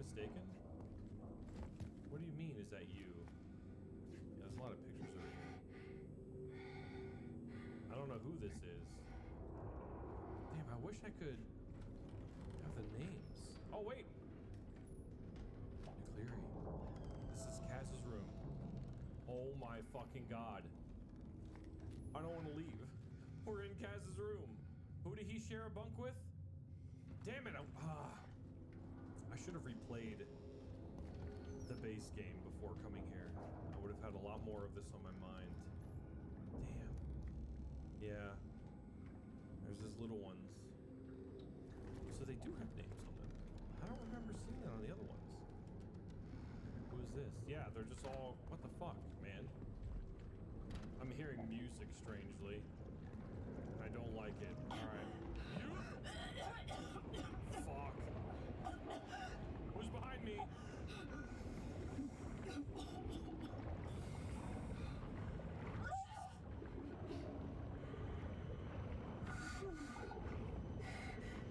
mistaken? What do you mean, is that you? Yeah, there's a lot of pictures over here. I don't know who this is. Damn, I wish I could have the names. Oh, wait! Cleary. This is Kaz's room. Oh my fucking god. I don't want to leave. We're in Kaz's room. Who did he share a bunk with? Damn it, I should have replayed the base game before coming here. I would have had a lot more of this on my mind. Damn. Yeah. There's these little ones. So they do have names on them. I don't remember seeing that on the other ones. Who is this? Yeah, they're just all... What the fuck, man? I'm hearing music strangely. I don't like it. Alright. Fuck. Who's behind me?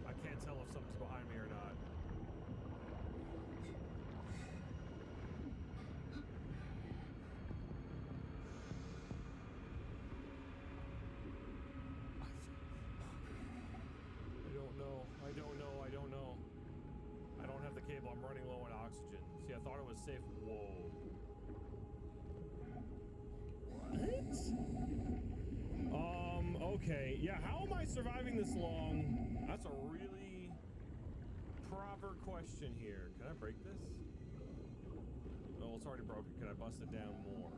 I can't tell if something's behind me or not. I don't know. I don't have the cable. I'm running low on oxygen. See, I thought it was safe. Whoa. What? Okay. Yeah, how am I surviving this long? That's a really proper question here. Can I break this? No, it's already broken. Can I bust it down more?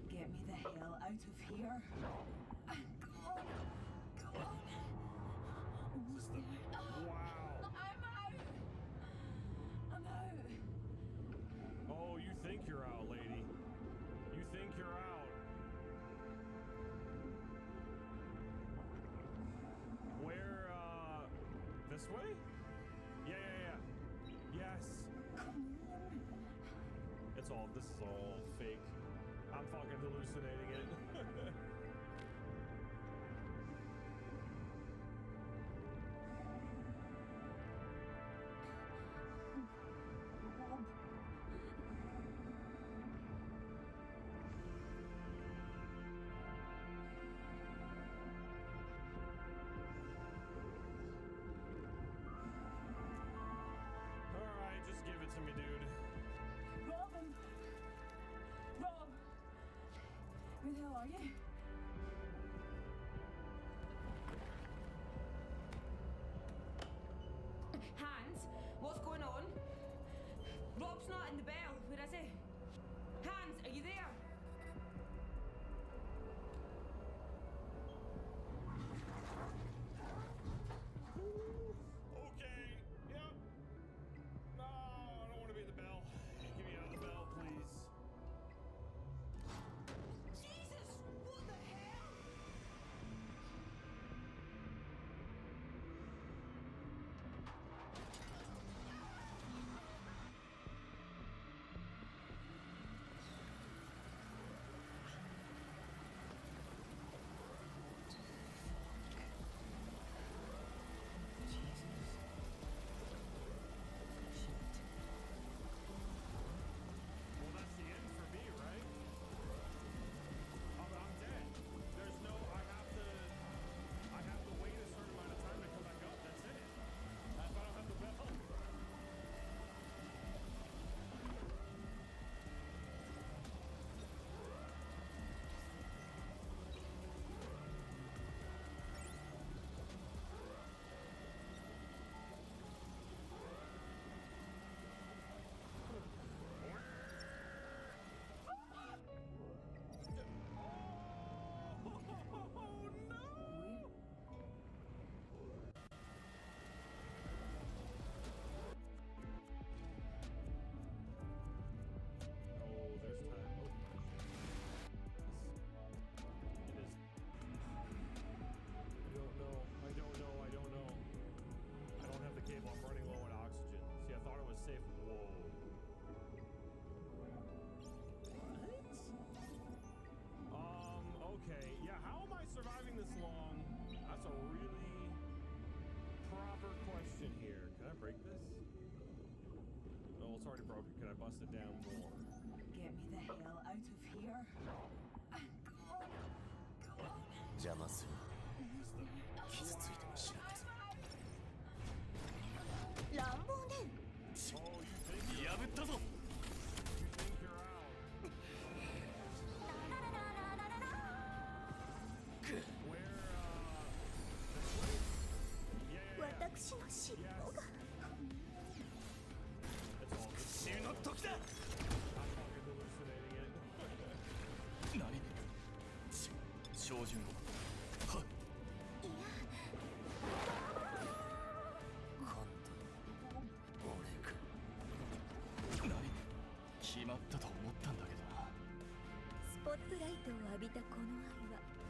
Get me the hell out of here. Go on. This is the... Wow. I'm out. Oh, you think you're out, lady. You think you're out. Where, this way? Yeah. Yes. It's all, this is all fake. I'm fucking hallucinating it. Jesus! What can I bust it down more? Get me the hell out of here. Go on. Go on. 邪魔する傷ついてもしなくて乱暴ね。見破ったぞ 私の尻尾が。復讐の時だ何照準をはっいや今度俺か何決まったと思ったんだけどなスポットライトを浴びたこの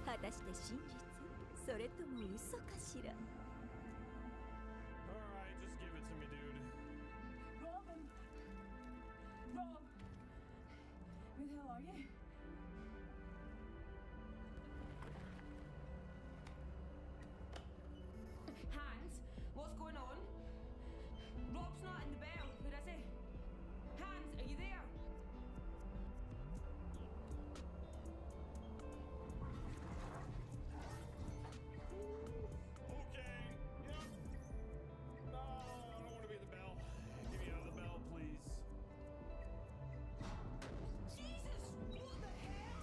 愛は果たして真実それとも嘘かしら Alright, just give it to me, dude. Robin. Rob. Where the hell are you? Hans, what's going on? Rob's not in the bell. Where is he? Hans, are you there? Okay, yep. No, I don't want to be the bell. Get me out of the bell, please. Jesus, what the hell?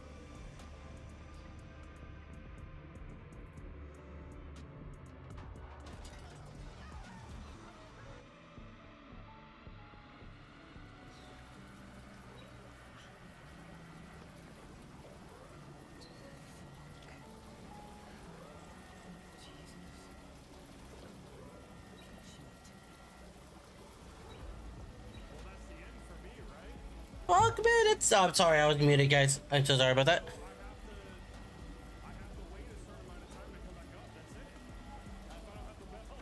Well, that's the end for me, right? Fuck minutes. Oh, I'm sorry, I was muted, guys. I'm so sorry about that. I have to wait a certain amount of time to come back up. That's it. If I don't have the bell.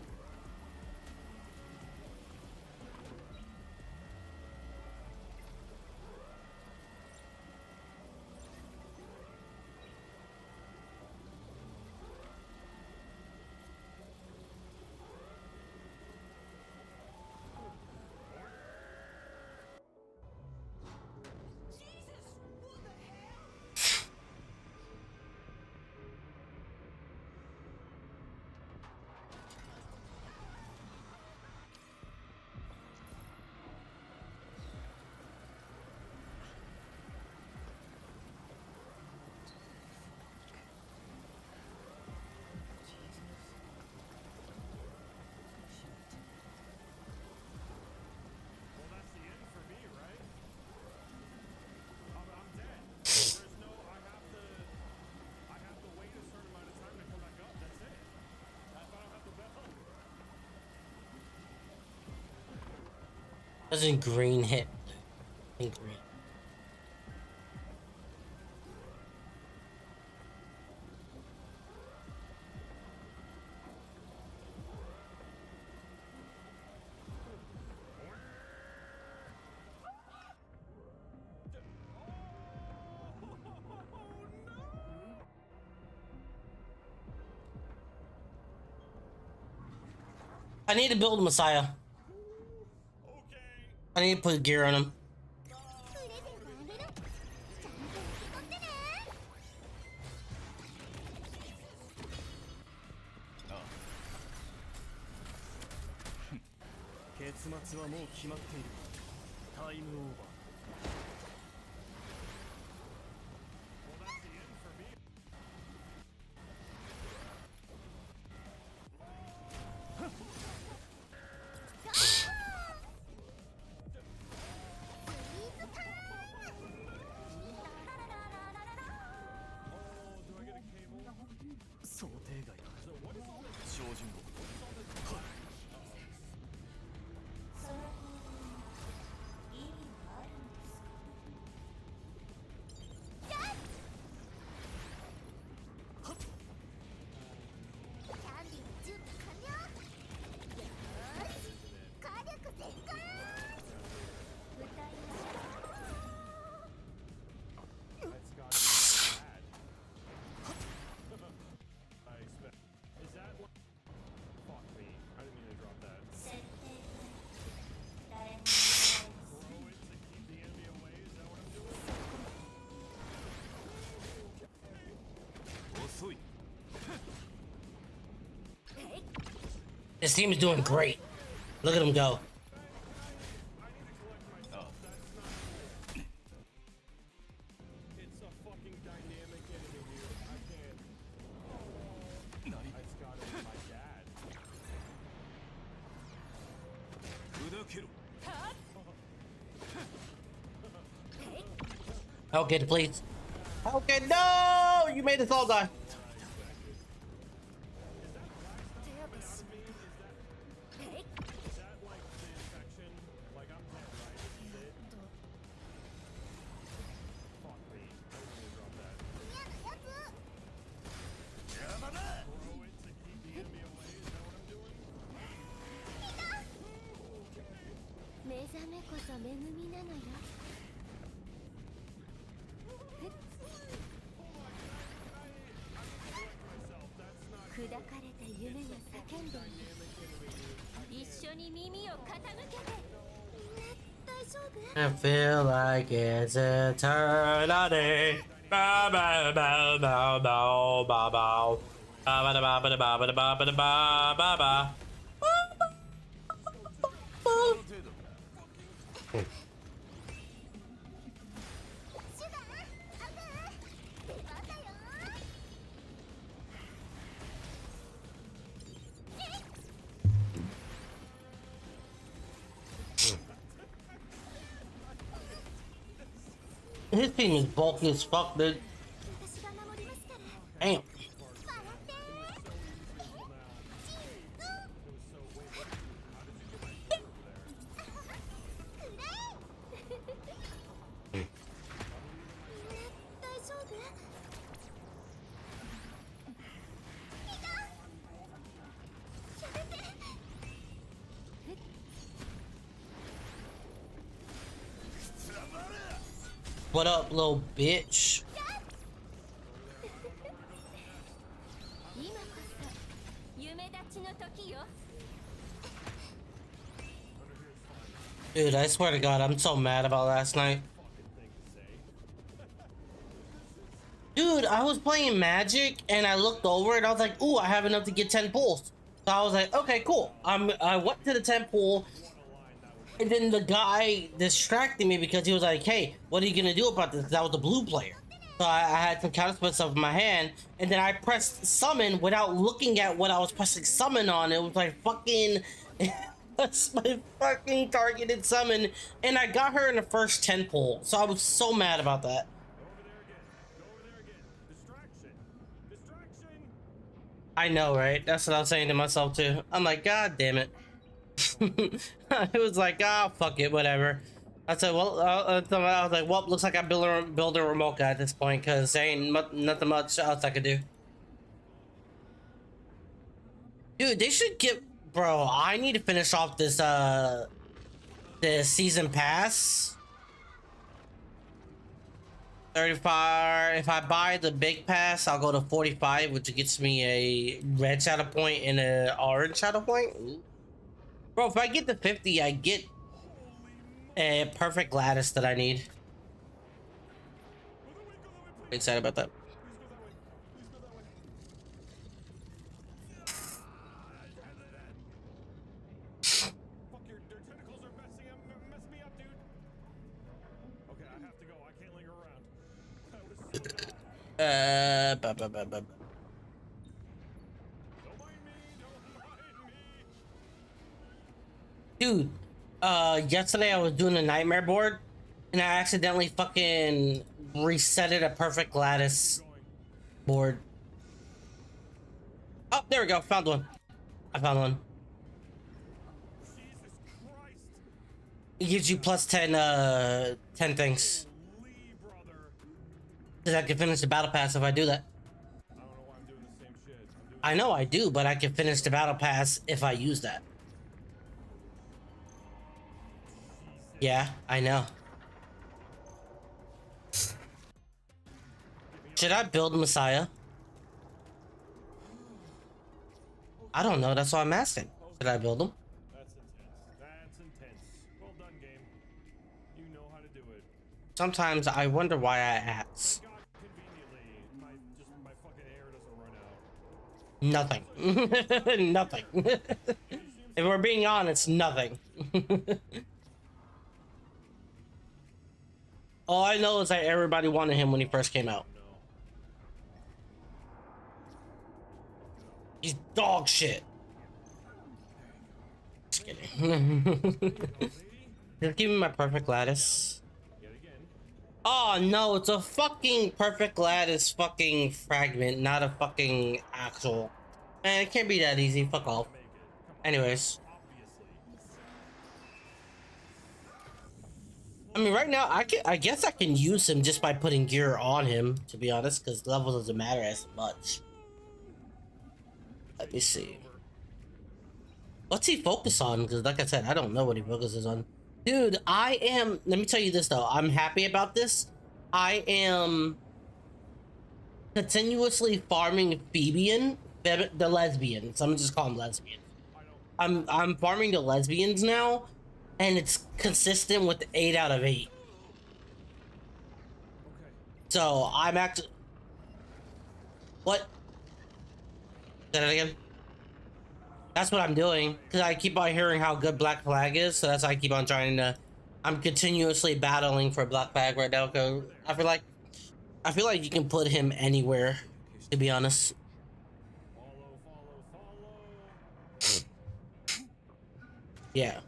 Jesus, what the hell? Well, that's the end for me, right? I'm dead. There's no. I have to wait a certain amount of time to come back up. That's it. If I don't have the bell. Doesn't green hit? I think green. I need to build a Messiah. Okay. I need to put gear on him. 結末はもう決まっているタイムオーバー Well, that's the end for me. Oh, do I get a cable? 想定外だ So what is all this? 照準を Sorry. This team is doing great. Look at them go. It's a fucking dynamic enemy, dude. I can't. I just got it with my dad. Okay, please. Okay, no! You made us all die. Is that like the infection? Like I'm dead, right? This is it? Fuck me. I was gonna drop that. Throw it to keep the enemy away. Is that what I'm doing? 目覚めこそ恵みなのよ。 砕かれた夢が叫んでいる。一緒に耳を傾けて。大丈夫？ I feel like it's eternity. Ba ba ba ba ba ba ba. Ba ba ba ba ba ba ba ba ba ba ba. His team is bulky as fuck, dude. Damn. What up, little bitch? Dude, I swear to God, I'm so mad about last night. Dude, I was playing Magic and I looked over and I was like, ooh, I have enough to get 10 pulls. So I was like, okay, cool. I went to the 10 pull. And then the guy distracted me because he was like, hey, what are you gonna do about this? Because I was a blue player. So I had some counterspell stuff in my hand. And then I pressed summon without looking at what I was pressing summon on. It was like fucking... That's my fucking targeted summon. And I got her in the first 10 pull. So I was so mad about that. Go over there again. Distraction. Distraction. I know, right? That's what I was saying to myself too. I'm like, God damn it. It was like, ah, fuck it, whatever. I said, well, I was like, well, looks like I'm building a remote guy at this point because there ain't nothing much else I could do. Dude, they should get, bro. I need to finish off this this season pass. 35. If I buy the big pass, I'll go to 45, which gets me a red shadow point and an orange shadow point. Ooh. Bro, if I get to 50, I get a perfect lattice that I need. Excited about that. Fuck, their tentacles are messing me up, dude. Okay, I have to go. I can't linger around. That was so bad. Don't mind me. Dude, yesterday I was doing a nightmare board and I accidentally fucking resetted a perfect lattice board. Oh, there we go. Found one. I found one. Jesus Christ. It gives you plus 10 things. Lee, brother. Cause I can finish the battle pass if I do that. I don't know why I'm doing the same shit. I know I do, but I can finish the battle pass if I use that. Yeah, I know. Should I build Messiah? I don't know, that's why I'm asking. Should I build him? That's intense. That's intense. Well done, game. You know how to do it. Sometimes I wonder why I ask. God, conveniently, my fucking air doesn't run out. Nothing. Nothing. If we're being honest, nothing. All I know is that everybody wanted him when he first came out. He's dog shit. Just kidding. Just give me my perfect lattice. Oh no, it's a fucking perfect lattice fucking fragment, not a fucking actual. Man, it can't be that easy. Fuck off. Anyways. I mean, right now, I guess I can use him just by putting gear on him, to be honest, because level doesn't matter as much. Let me see. What's he focus on? Because like I said, I don't know what he focuses on. Dude, let me tell you this though, I'm happy about this. I am continuously farming the lesbians. I'm just calling them lesbians. I'm farming the lesbians now, and it's consistent with 8 out of 8. So I'm actually. What? Say that again. That's what I'm doing, because I keep on hearing how good Black Flag is, so that's why I keep on trying to. I'm continuously battling for Black Flag right now, because I feel like you can put him anywhere, to be honest. Yeah.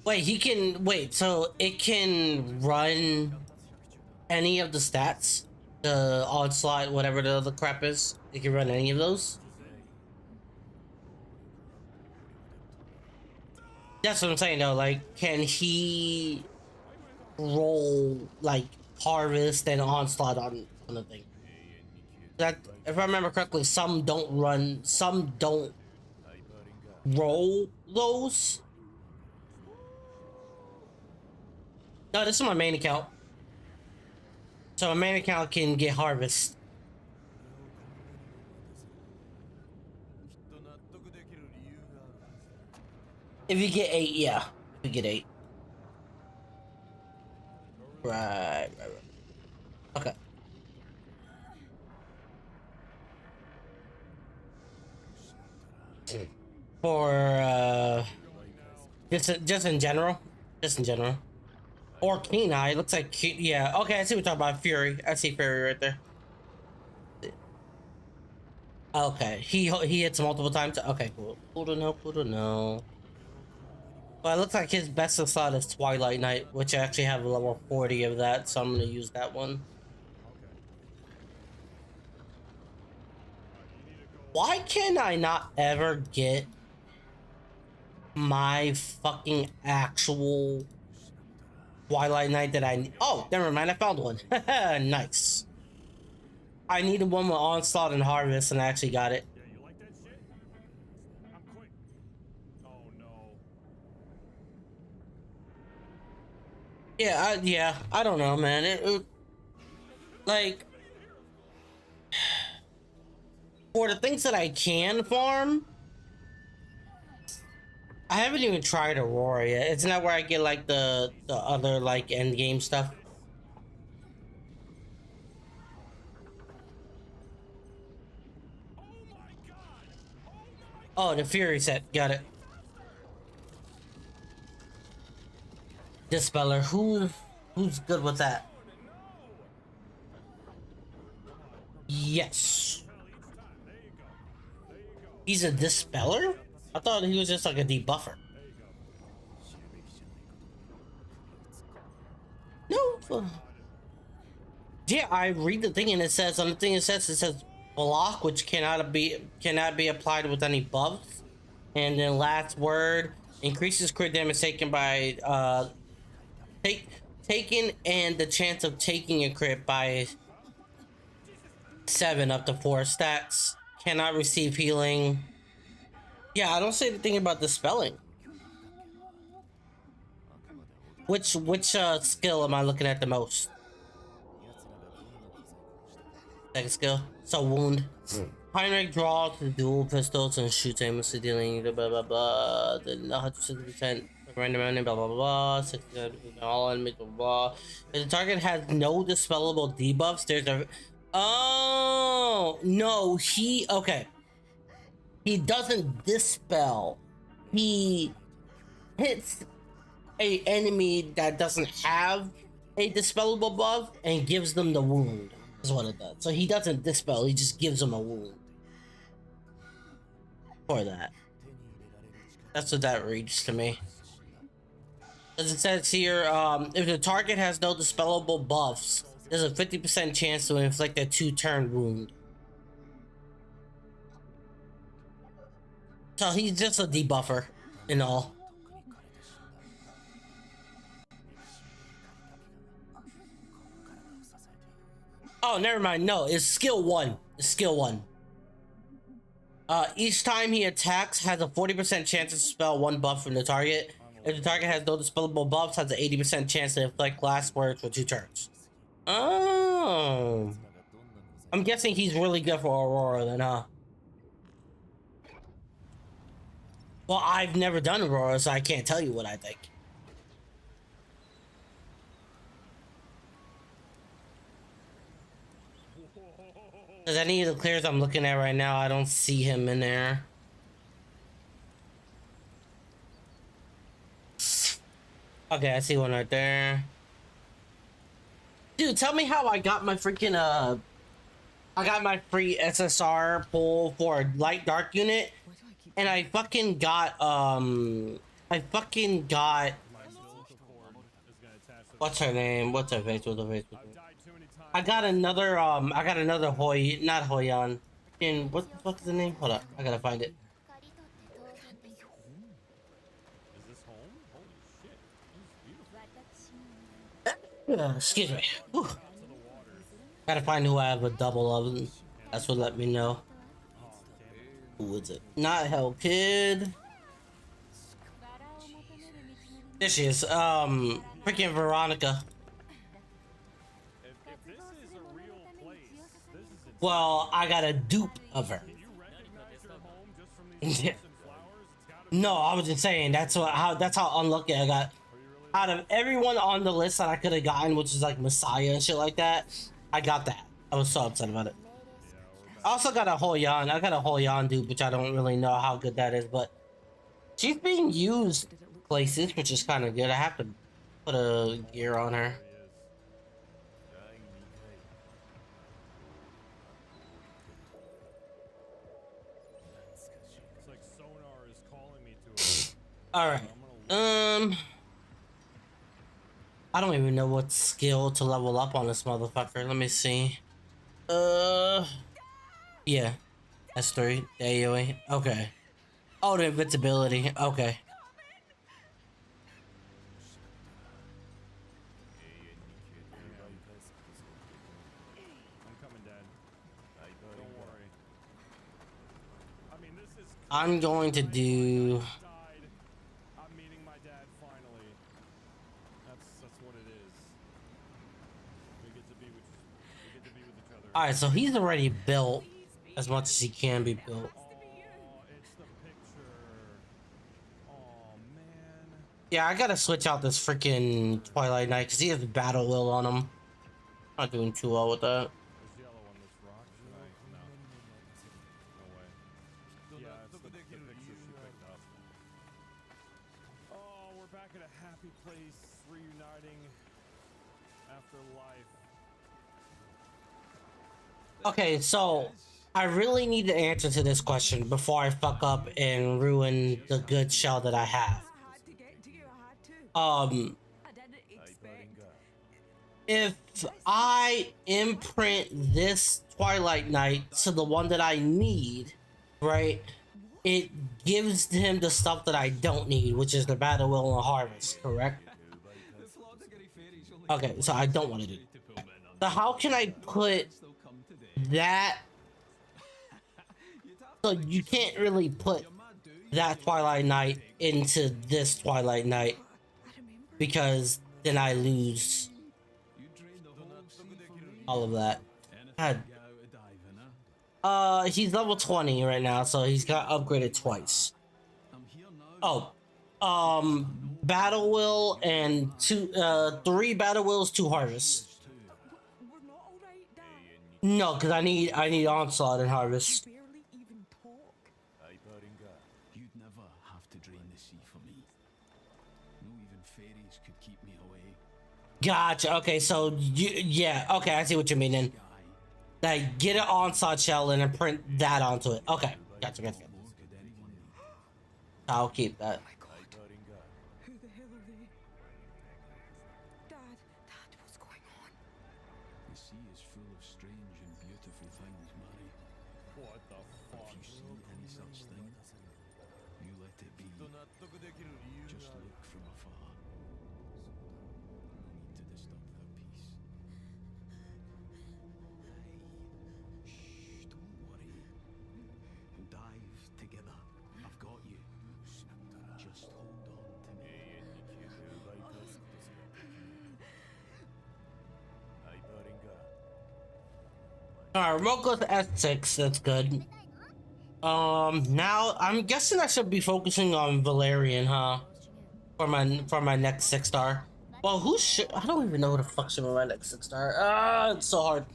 Wait, so it can run any of the stats? The onslaught, whatever the other crap is? It can run any of those? That's what I'm saying though, like, can he roll, like, harvest and onslaught on the thing? That, if I remember correctly, some don't roll those? No, this is my main account. So my main account can get harvest. If you get 8, yeah. You get 8. Right. Okay. For, just in general? Just in general. Or Keen Eye, it looks like, yeah. Okay, I see what you're talking about. Fury. I see Fury right there. Okay, he hits multiple times. Okay, cool. Cool to know, cool to know. Well, it looks like his best slot is Twilight Knight, which I actually have a level 40 of that, so I'm gonna use that one. Why can I not ever get my fucking actual Twilight Knight that I need? Oh, never mind, I found one. Nice. I needed one with Onslaught and Harvest, and I actually got it. Yeah, you like that shit? I'm quick. Oh no. Yeah, I don't know, man. Like, for the things that I can farm, I haven't even tried Aurora yet. Isn't that where I get like the other like end game stuff? Oh, the Fury set. Got it. Dispeller. Who's good with that? Yes. He's a Dispeller? I thought he was just like a debuffer. No. Yeah, I read the thing and it says on the thing it says block, which cannot be applied with any buffs. And then last word, increases crit damage taken by taken and the chance of taking a crit by 7 up to 4 stats. Cannot receive healing. Yeah, I don't say anything about the spelling. Which skill am I looking at the most? Second skill. So wound. Heinrich draws the dual pistols and shoots aimlessly, dealing blah blah blah. Then 160% random blah blah blah. 60% all enemies blah blah. If the target has no dispellable debuffs, there's a no, he okay. He doesn't dispel. He hits a enemy that doesn't have a dispellable buff and gives them the wound. Is what it does. So he doesn't dispel. He just gives them a wound for that. That's what that reads to me. As it says here, if the target has no dispellable buffs, there's a 50% chance to inflict a 2-turn wound. So he's just a debuffer and all. Oh, never mind. No, it's skill 1. It's skill 1. Each time he attacks has a 40% chance to spell 1 buff from the target. If the target has no dispellable buffs, has an 80% chance to inflict glass words for 2 turns. Oh. I'm guessing he's really good for Aurora then, huh? Well, I've never done Aurora, so I can't tell you what I think. Because any of the clears I'm looking at right now, I don't see him in there. Okay, I see one right there. Dude, tell me how I got my freaking, I got my free SSR pull for a light dark unit. And I fucking got, what's her name? What's her face? What's her face? I got another Hoy, not Hoyan. And what the fuck is the name? Hold up, I gotta find it. Is this home? Holy shit. This is beautiful. Excuse me. Whew. Gotta find who I have a double of. That's what let me know. Who is it? Not Hell Kid. There she is. Freaking Veronica. If this is a real place, this is insane. Well, I got a dupe of her. Can you recognize your home just from these Yeah. and flowers? It's gotta be. No, I was just saying that's how unlucky I got. Out of everyone on the list that I could have gotten, which is like Messiah and shit like that, I got that. I was so upset about it. I also got a Hoyan. I got a Hoyan dude, which I don't really know how good that is, but she's being used places, which is kind of good. I have to put a gear on her. It's like sonar is calling me to it. All right. I don't even know what skill to level up on this motherfucker. Let me see. Yeah. S3. AOE. Okay. Oh, the invincibility. Okay. I'm coming, Dad. Don't worry. I mean, this is. I'm going to do. Died. I'm meeting my dad finally. That's what it is. We get to be with each other. All right, so he's already built as much as he can be built. Oh, it's the picture. Oh man. Yeah, I gotta switch out this freaking Twilight Knight because he has Battle Will on him. Not doing too well with that. There's yellow on this rock. Should I? No. No way. Yeah, it's the picture she picked up. Oh, we're back at a happy place, reuniting after life. Okay, so I really need the answer to this question before I fuck up and ruin the good shell that I have. Had to get to you, I had to. I didn't expect. If I imprint this Twilight Knight to the one that I need, right, it gives him the stuff that I don't need, which is the Battle Will and Harvest, correct? Okay, so I don't want to do that. So how can I put that? So you can't really put that Twilight Knight into this Twilight Knight because then I lose all of that. God. He's level 20 right now, so he's got upgraded twice. Oh, Battle Will and 3 Battle Wills, 2 Harvests. We're not alright, Dad. No, because I need onslaught and harvest. Barely even talk. You'd never have to drain the sea for me. No even fairies could keep me away. Gotcha. Okay, so yeah. Okay, I see what you mean. Then, like, get an onslaught shell and then print that onto it. Okay, gotcha. What more could anyone do? I'll keep that. Who the hell are they? Dad, what's going on? The sea is full of strange and beautiful things, Mary. What the fuck? If you see any such thing, you let it be. Just look from afar. No need to disturb their peace. Shh, don't worry. Dive together. I've got you. Just hold on to me. Alright, remote goes to S6. That's good. Now I'm guessing I should be focusing on Valerian, huh? For my next 6-star. Well, who should? I don't even know who the fuck should be my next 6-star. It's so hard.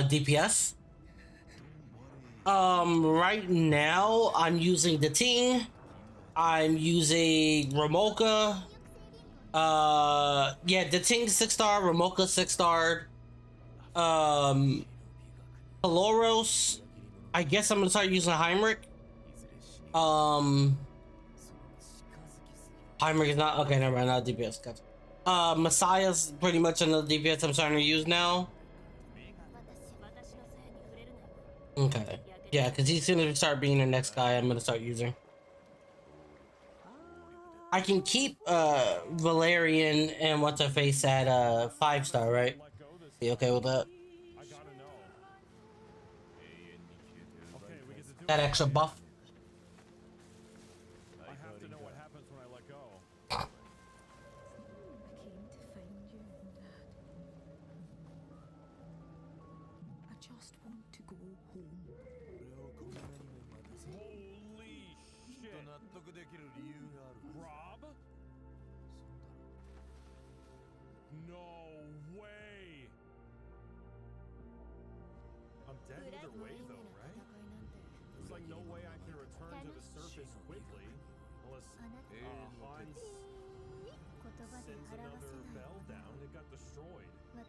DPS. Right now I'm using the Ting. I'm using Ramoka. Yeah, the Ting 6-star, Ramoka 6-star. Paloros. I guess I'm gonna start using Heinrich. Heinrich is not okay. Never mind, not DPS. Gotcha. Messiah's pretty much another DPS I'm starting to use now. Okay. Yeah, because he's gonna start being the next guy I'm gonna start using. I can keep Valerian and what's her face at 5-star, right? Be okay with that? I gotta know. Okay, we get to do That it. extra buff. I have to know what happens when I let go. I came to find you, Dad. I just want to go home. Holy shit. Rob? No way. I'm dead either way though, right? There's like no way I can return to the surface quickly unless Hans sends another bell down. It got destroyed. Fuck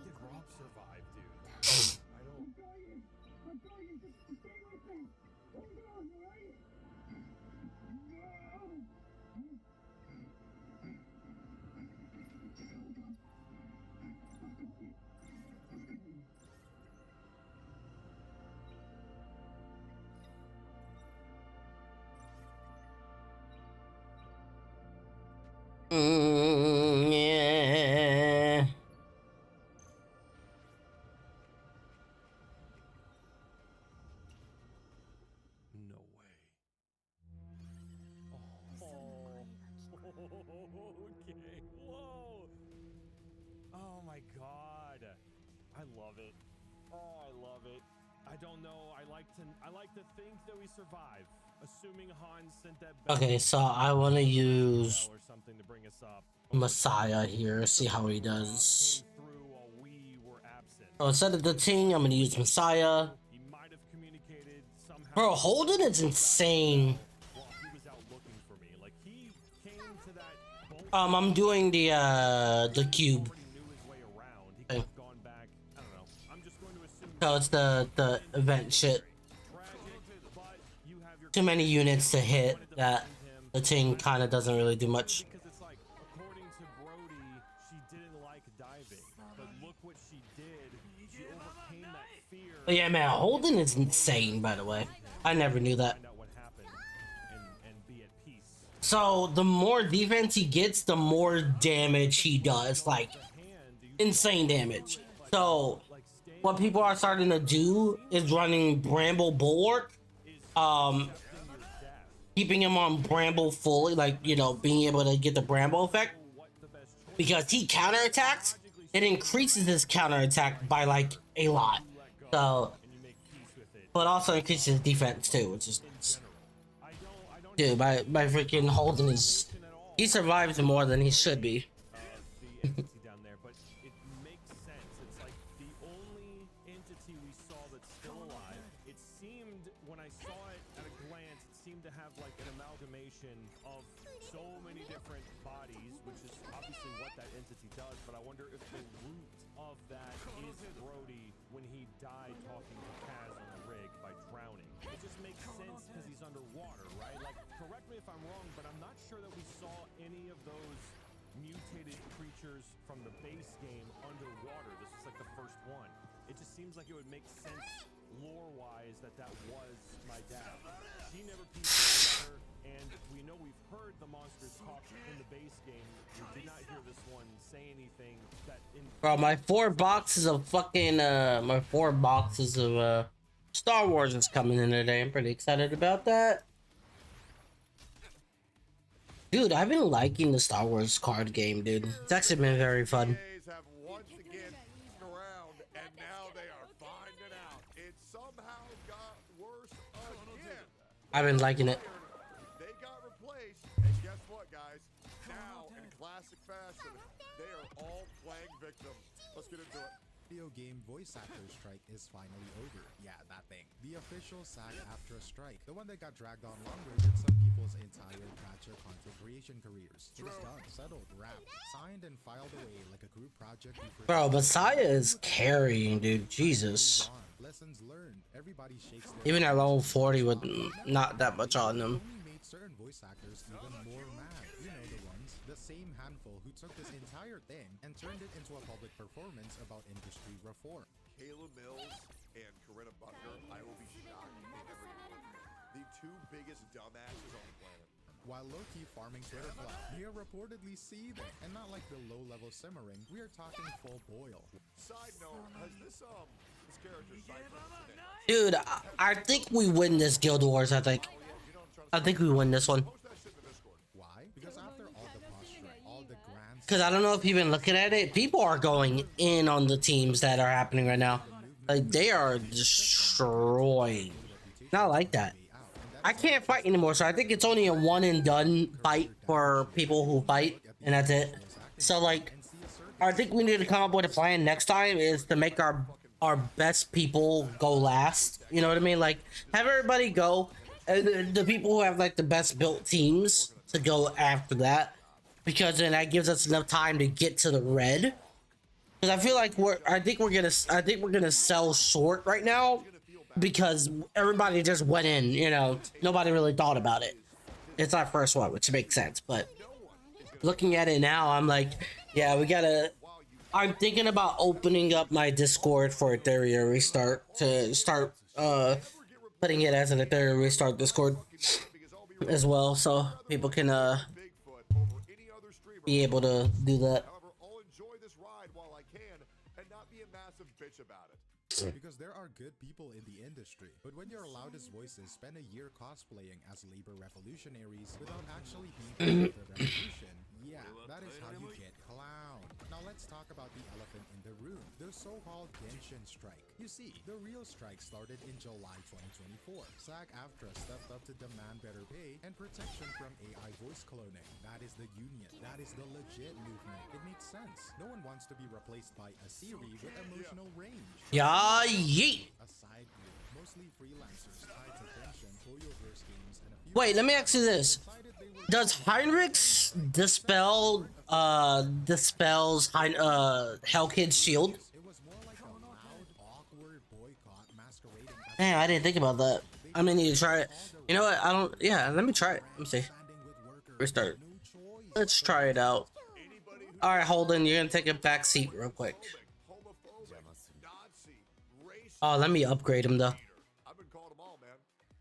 did Rob survive, dude? I don't. Yeah. No way. Oh. Okay. Whoa. Oh my god. I love it. Oh, I love it. I don't know. I like to think that we survive. Assuming Hans sent that bell Okay, so I want to use or something to bring us up. Messiah here. See how he does. Came through while we were absent. So instead of the Ting, I'm gonna use Messiah. He might have communicated somehow. Bro, Holden is insane. While he was out looking for me. Like he came to that boat. I'm doing the cube. Already knew his way around. He could have gone back. I don't know. I'm just going to assume So it's the event shit. tragic, but you have your Too many units to hit that the Ting kind of doesn't really do much. because it's like according to Brody, she didn't like diving, but look what she did. She overcame that fear. But yeah, man, Holden is insane, by the way. I never knew that. Find out what happened and be at peace. So the more defense he gets, the more damage he does. Like, insane damage. So what people are starting to do is running Bramble Bulwark. Keeping him on Bramble fully, like, you know, being able to get the Bramble effect. Because he counterattacks, it increases his counterattack by like a lot. So, but also increases his defense too, which is, dude, my freaking Holden is, he survives more than he should be. The entity down there, but entity we saw that's still alive, it seemed, when I saw it at a glance, it seemed to have like an amalgamation of so many different bodies, which is obviously what that entity does, but I wonder if the root of that is Brody when he died talking to Kaz on the rig by drowning. It just makes sense because he's underwater, right? Like, correct me if I'm wrong, but I'm not sure that we saw any of those mutated creatures from the base game underwater. This is like the first one. It just seems like it would make sense lore-wise that was my dad. He never pieced it together, and we know we've heard the monsters talk in the base game. We did not hear this one say anything that Bro, my 4 boxes of fucking Star Wars is coming in today. I'm pretty excited about that. Dude, I've been liking the Star Wars card game, dude. It's actually been very fun. Have once again around, and now they are finding out. It somehow got worse again. I've been liking it. They got replaced, and guess what, guys? Now, in classic fashion, they are all playing victim. Let's get into it. Video game voice actor strike is finally over. Yeah, that thing. The official SAG-AFTRA strike. The one that got dragged on longer than some people's entire gacha content creation careers. It is done, settled, wrapped, signed, and filed away like a group project. Bro, Messiah is carrying, dude. Jesus. Lessons learned. Everybody shakes their Even at level 40 with not that much on them. made certain voice actors even more mad. You know the ones, the same handful who took this entire thing and turned it into a public performance about industry reform. Kayla Mills and Corinna Butler, I will be shocked if they never get work. The two biggest dumbasses on the planet. While low-key farming Twitter clout, we are reportedly seething, and not like the low-level simmering, we are talking full boil. Side note, has this character cycle today? Dude, I think we win this Guild Wars, I think. I think we win this one. Post that shit in the Discord. Why? Because after all the posture, all the grand... Because I don't know if you've been looking at it. People are going in on the teams that are happening right now. Like, they are destroying. Not like that. I can't fight anymore, so I think it's only a one and done fight for people who fight, and that's it. So, like, I think we need to come up with a plan next time is to make our best people go last. You know what I mean? Like, have everybody go, and the people who have like the best built teams to go after that, because then that gives us enough time to get to the red. Because I feel like I think we're gonna sell short right now, because everybody just went in. You know, nobody really thought about it. It's our first one, which makes sense. But looking at it now, I'm like, yeah, we gotta. I'm thinking about opening up my Discord for Ethereum Restart to start putting it as an Ethereum Restart Discord as well, so people can be able to do that. However, I'll enjoy this ride while I can and not be a massive bitch about it. Because there are good people in the industry, but when your loudest voices spend a year cosplaying as labor revolutionaries without actually being part of the revolution, yeah, that is how you get clowned. Now let's talk about the elephant in the room, the so-called Genshin strike. You see, the real strike started in July 2024. SAG-AFTRA stepped up to demand better pay and protection from AI voice cloning. That is the union. That is the legit movement. It makes sense. No one wants to be replaced by a Siri with emotional range. Yeah, yeet. A side group, mostly freelancers tied to Genshin, Hoyoverse games, and a few... Wait, let me ask you this. Does Heinrich's dispels Hellkid's shield? It was more like a loud, awkward boycott masquerading as Man, I didn't think about that. I'm gonna need to try it. You know what? I don't. Yeah, let me try it. Let me see. standing with workers. Restart. No choice. Let's try it out. All right, Holden, you're gonna take a back seat real quick. Homophobic, Nazi, racist. Oh, let me upgrade him though. I've been called them all, man.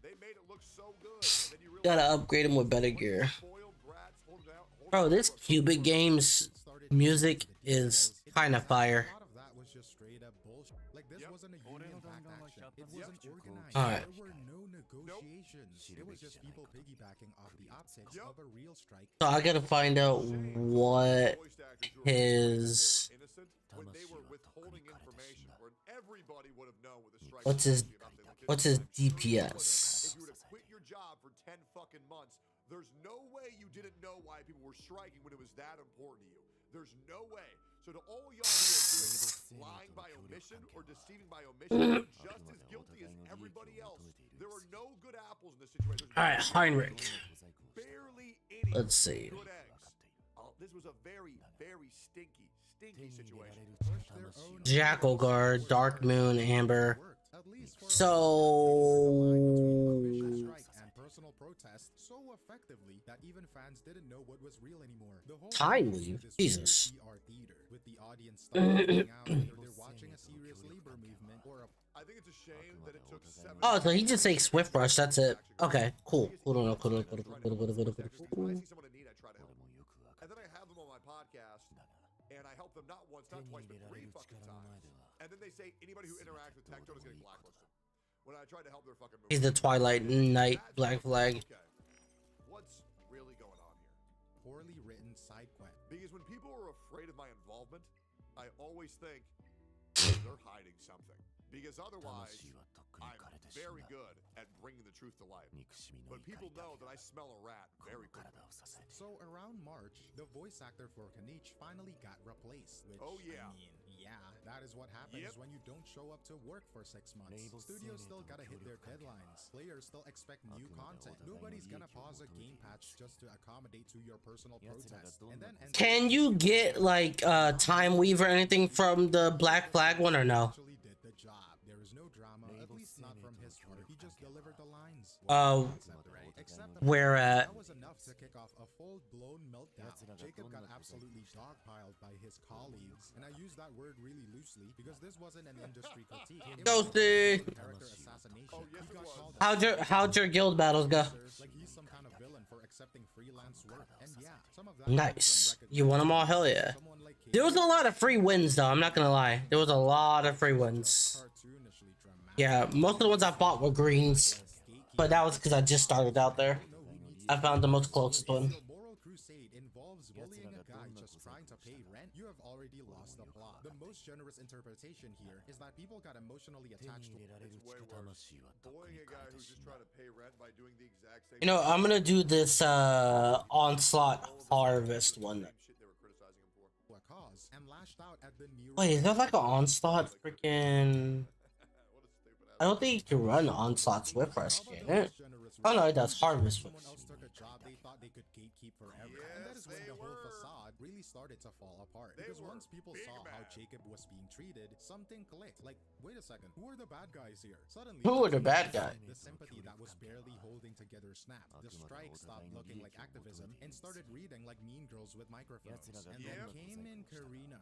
They made it look so good. And then you realize Gotta upgrade him with better gear. spoiled brats hold it out. Bro, this Cubic Games music is kind of fire. A lot of that was just straight up bullshit. Like this wasn't a union-backed action. It wasn't organized. Alright. There were no negotiations. It was just people piggybacking off the optics of a real strike. So I gotta find out what Voiced actors who are his innocent when they were withholding information where everybody would have known what the strike what's was his about. They looked what's at his it. If DPS. you were to quit your job for 10 fucking months, there's no way you didn't know why people were striking when it was that important to you. There's no way. So to all y'all who are doing lying by omission commission or deceiving by omission, you're just as guilty as everybody else. There are no good apples in this situation. All right, Heinrich. Barely any Let's see. good eggs. This was a very, very stinky situation. Jackal Guard, Dark Moon, Amber. So personal protest so effectively that even fans didn't know what was real anymore. The whole time leave. Jesus. theater with the audience starting out whether they're watching a serious labor movement or a I think it's a shame that it took 7 Oh, so he just takes Swift Rush, that's it. Okay, cool. Cool. When I see someone in need, I try to help them. And then I have them on my podcast, and I help them not once, not twice, but 3 fucking times. And then they say anybody who interacts with Tech Joe is getting blacklisted. When I try to help their fucking movie. He's the Twilight Knight Black Flag. Okay. What's really going on here? poorly written side quest. Because when people are afraid of my involvement, I always think they're hiding something. Because otherwise, I'm very good at bringing the truth to life. But people know that I smell a rat very quickly. So around March, the voice actor for Kanich finally got replaced. Which, Oh, yeah. I mean, yeah, that is what happens when you don't show up to work for 6 months. Studios still gotta hit their deadlines. Players still expect new content. Nobody's gonna pause a game patch just to accommodate to your personal protest. And then Can you get like Time Weave or anything from the Black Flag one or no? actually did the job. There is no drama, at least not from his part. He just delivered the lines. Except where at? that was enough to kick off a full-blown meltdown. Jacob got absolutely dogpiled by his colleagues, and I use that word really loosely because this wasn't an industry critique. It was Ghosty. character assassination. He got called How'd your guild battles go? like he's some kind of villain for accepting freelance work. And yeah, some of that Nice. You won them all? Hell yeah. someone like There was a lot of free wins though. I'm not gonna lie. There was a lot of free wins. cartoonishly dramatic. Yeah, most of the ones I fought were greens, but that was because I just started out there. I found the most closest one. The moral crusade involves bullying a guy just trying to pay rent. You have already lost the plot. The most generous interpretation here is that people got emotionally attached to It's way worse. Bullying a guy who's just trying to pay rent by doing the exact same You know, I'm gonna do this onslaught harvest one. shit they were criticizing him for. a cause and lashed out at the new Wait, is that like an onslaught freaking? What a stupid ass. I don't think you can run onslaught Swift Rush, can it? Oh no, it does harvest. Someone else took a job they thought they could gatekeep forever. And that is when the whole facade really started to fall apart. Because once people saw how Jacob was being treated, something clicked. Like, wait a second, who are the bad guys here? Suddenly, Who are the bad guys? the sympathy that was barely holding together snapped. The strike stopped looking like activism and started reading like mean girls with microphones. And then came in Karina.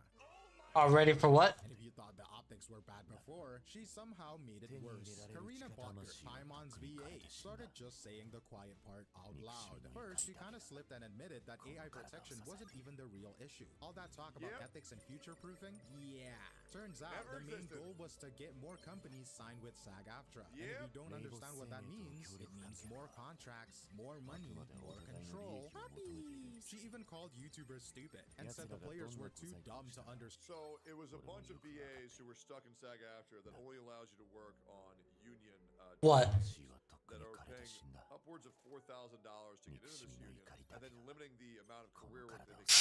All ready for what? And if you thought the optics were bad before, she somehow made it worse. Karina Barker, Paimon's VA, started just saying the quiet part out loud. First, she kind of slipped and admitted that AI protection wasn't even the real issue. All that talk about ethics and future-proofing? Yeah. Turns out Never the main existed. goal was to get more companies signed with SAG-AFTRA. And if you don't understand what that means, it means more contracts, more money, more control. Puppies! She even called YouTubers stupid and said the players were too dumb to understand. So it was a bunch of VAs who were stuck in SAG-AFTRA that only allows you to work on union What? that are paying upwards of $4,000 to get into this union, and then limiting the amount of career work that they can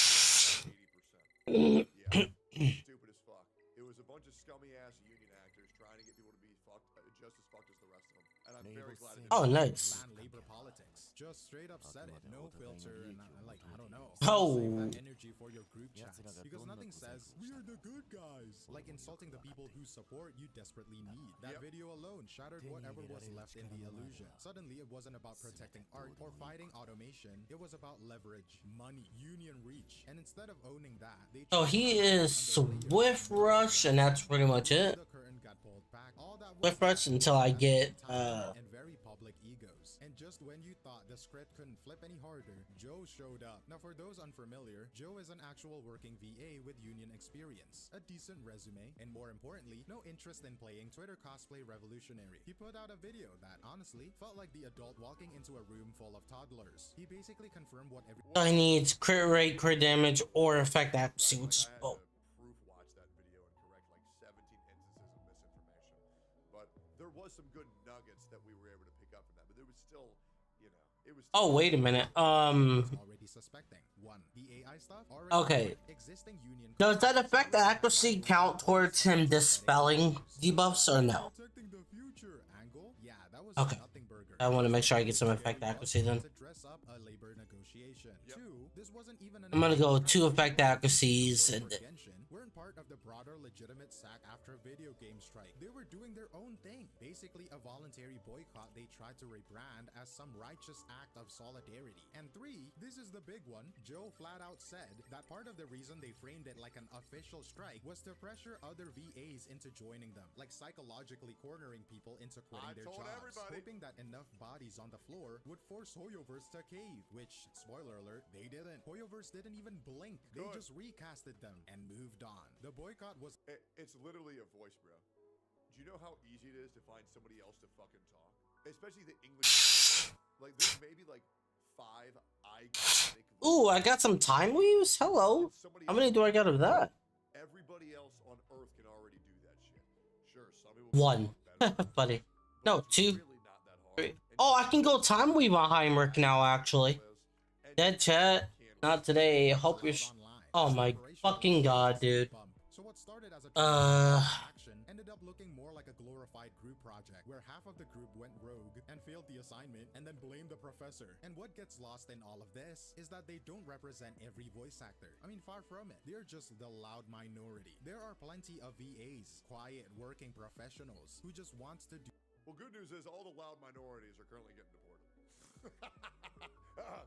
do to 80%. Yeah, stupid as fuck. It was a bunch of scummy ass union actors trying to get people to be fucked, just as fucked as the rest of them. And I'm very glad it didn't. Oh, nice. Ban labor politics. Just straight up said it. No filter and like, I don't know. Oh. Save that energy for your group chats. Because nothing says, we're the good guys. Like insulting the people whose support you desperately need. That video alone shattered whatever was left in the illusion. Suddenly, it wasn't about protecting art or fighting automation. It was about leverage, money, union reach. And instead of owning that, they So he is Swift Rush, and that's pretty much it. the curtain got pulled back. All that Swift Rush until I get and very public egos. And just when you thought the script couldn't flip any harder, Joe showed up. Now for those unfamiliar, Joe is an actual working VA with union experience, a decent resume, and more importantly, no interest in playing Twitter cosplay revolutionary. He put out a video that honestly felt like the adult walking into a room full of toddlers. He basically confirmed what everyone I need crit rate, crit damage, or effect accuracy, which is I had both. to proof watch that video and correct like 17 instances of misinformation. But there was some good nuggets that we were able to pick up from that. But there was still, you know, It was Oh, wait a minute. Already suspecting. One, the AI stuff. Okay. Existing union. Does that affect the accuracy count towards him dispelling debuffs or no? Protecting the future angle. Yeah, that was Okay. nothing burger. I want to make sure I get some effect accuracy then. To dress up a labor negotiation. Two, this wasn't even an I'm gonna go 2 effect accuracies and weren't part of the broader legitimate SAG-AFTRA video game strike. They were doing their own thing. Basically a voluntary boycott they tried to rebrand as some righteous act of solidarity. And 3, this is the big one. Joe flat out said that part of the reason they framed it like an official strike was to pressure other VAs into joining them, like psychologically cornering people into quitting their jobs, hoping that enough bodies on the floor would force Hoyoverse to cave, which, spoiler alert, they didn't. Hoyoverse didn't even blink. They just recasted them and moved on. The boycott was... It's literally a voice, bro. Do you know how easy it is to find somebody else to fucking talk? Especially the English. Like, there's maybe like 5 iconic... ooh, I got some time weaves. Hello. How many do I got of that? Everybody else on Earth can already do that shit. Sure, some people... 1. Buddy. No, 2. 3. Oh, I can go time weave on Heinrich now, actually. Dead chat. Not today. Hope you're... oh my fucking god, dude. So what started as a action ended up looking more like a glorified group project where half of the group went rogue and failed the assignment and then blamed the professor. And what gets lost in all of this is that they don't represent every voice actor. I mean, far from it. They're just the loud minority. There are plenty of VAs, quiet working professionals who just wants to do... Well, good news is all the loud minorities are currently getting deported.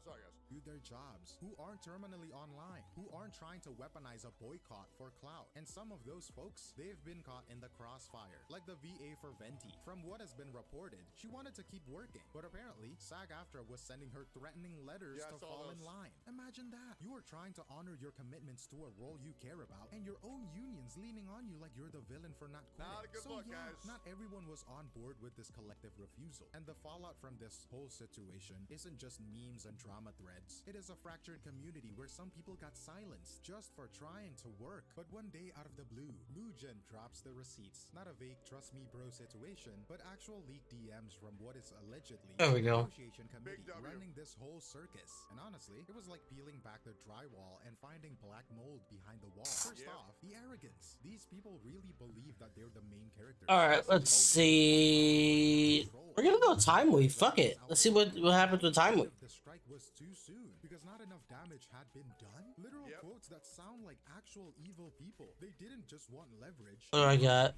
Sorry, guys. Do their jobs, who aren't terminally online, who aren't trying to weaponize a boycott for clout. And some of those folks, they've been caught in the crossfire, like the VA for Venti. From what has been reported, she wanted to keep working, but apparently SAG-AFTRA was sending her threatening letters to fall in line. Imagine that. You are trying to honor your commitments to a role you care about, and your own union's leaning on you like you're the villain for not quitting. Not a good look, guys. Not everyone was on board with this collective refusal. And the fallout from this whole situation isn't just memes and drama threads. It is a fractured community where some people got silenced just for trying to work. But one day out of the blue, Mugen drops the receipts. Not a vague trust me bro situation, but actual leaked DMs from what is allegedly there we go. Negotiation committee running this whole circus. And honestly, it was like peeling back the drywall and finding black mold behind the wall. First off, the arrogance. These people really believe that they're the main characters. Alright, let's see. We're gonna go time weave. Fuck it. Let's see what happens with time weave. The strike was too soon because not enough damage had been done. Literal quotes that sound like actual evil people. They didn't just want leverage. What do I got?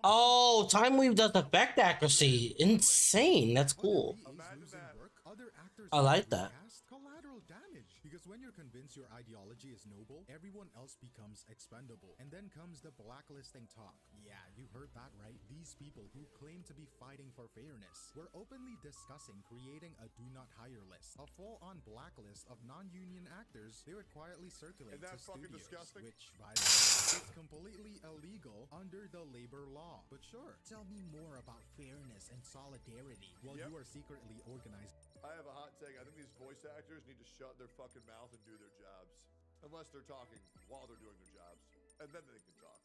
Oh, time weave does effect accuracy. Insane. That's cool. Other actors I like that. Collateral damage. Because when you're convinced your ideology is noble, everyone else becomes expendable. And then comes the blacklisting talk. Yeah, you heard that right. These people who claim to be fighting for fairness were openly discussing creating a do not hire list, a full-on blacklist of non-union actors they would quietly circulate to studios, which, by the way, is completely illegal under the labor law. But sure, tell me more about fairness and solidarity while you are secretly organized. I have a hot take. I think these voice actors need to shut their fucking mouth and do their jobs. Unless they're talking while they're doing their jobs. And then they can talk.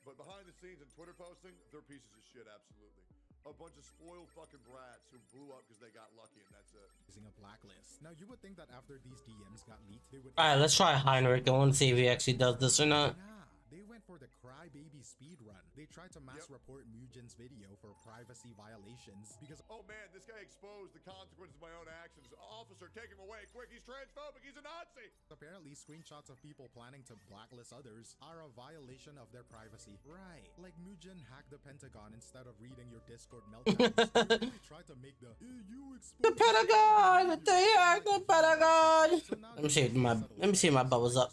But behind the scenes and Twitter posting, they're pieces of shit, absolutely. A bunch of spoiled fucking brats who blew up because they got lucky and that's it. Using a blacklist. Now you would think that after these DMs got leaked, they would... Alright, let's try Heinrich. I want to see if he actually does this or not. They went for the crybaby speed run. They tried to mass report Mugen's video for privacy violations because... oh man, this guy exposed the consequences of my own actions. Officer, take him away, quick, he's transphobic, he's a Nazi! Apparently, screenshots of people planning to blacklist others are a violation of their privacy. Right. Like Mugen hacked the Pentagon instead of reading your Discord meltdowns. They really tried to make the... you exposed the Pentagon! They hacked the Pentagon! Let me see my bubbles up.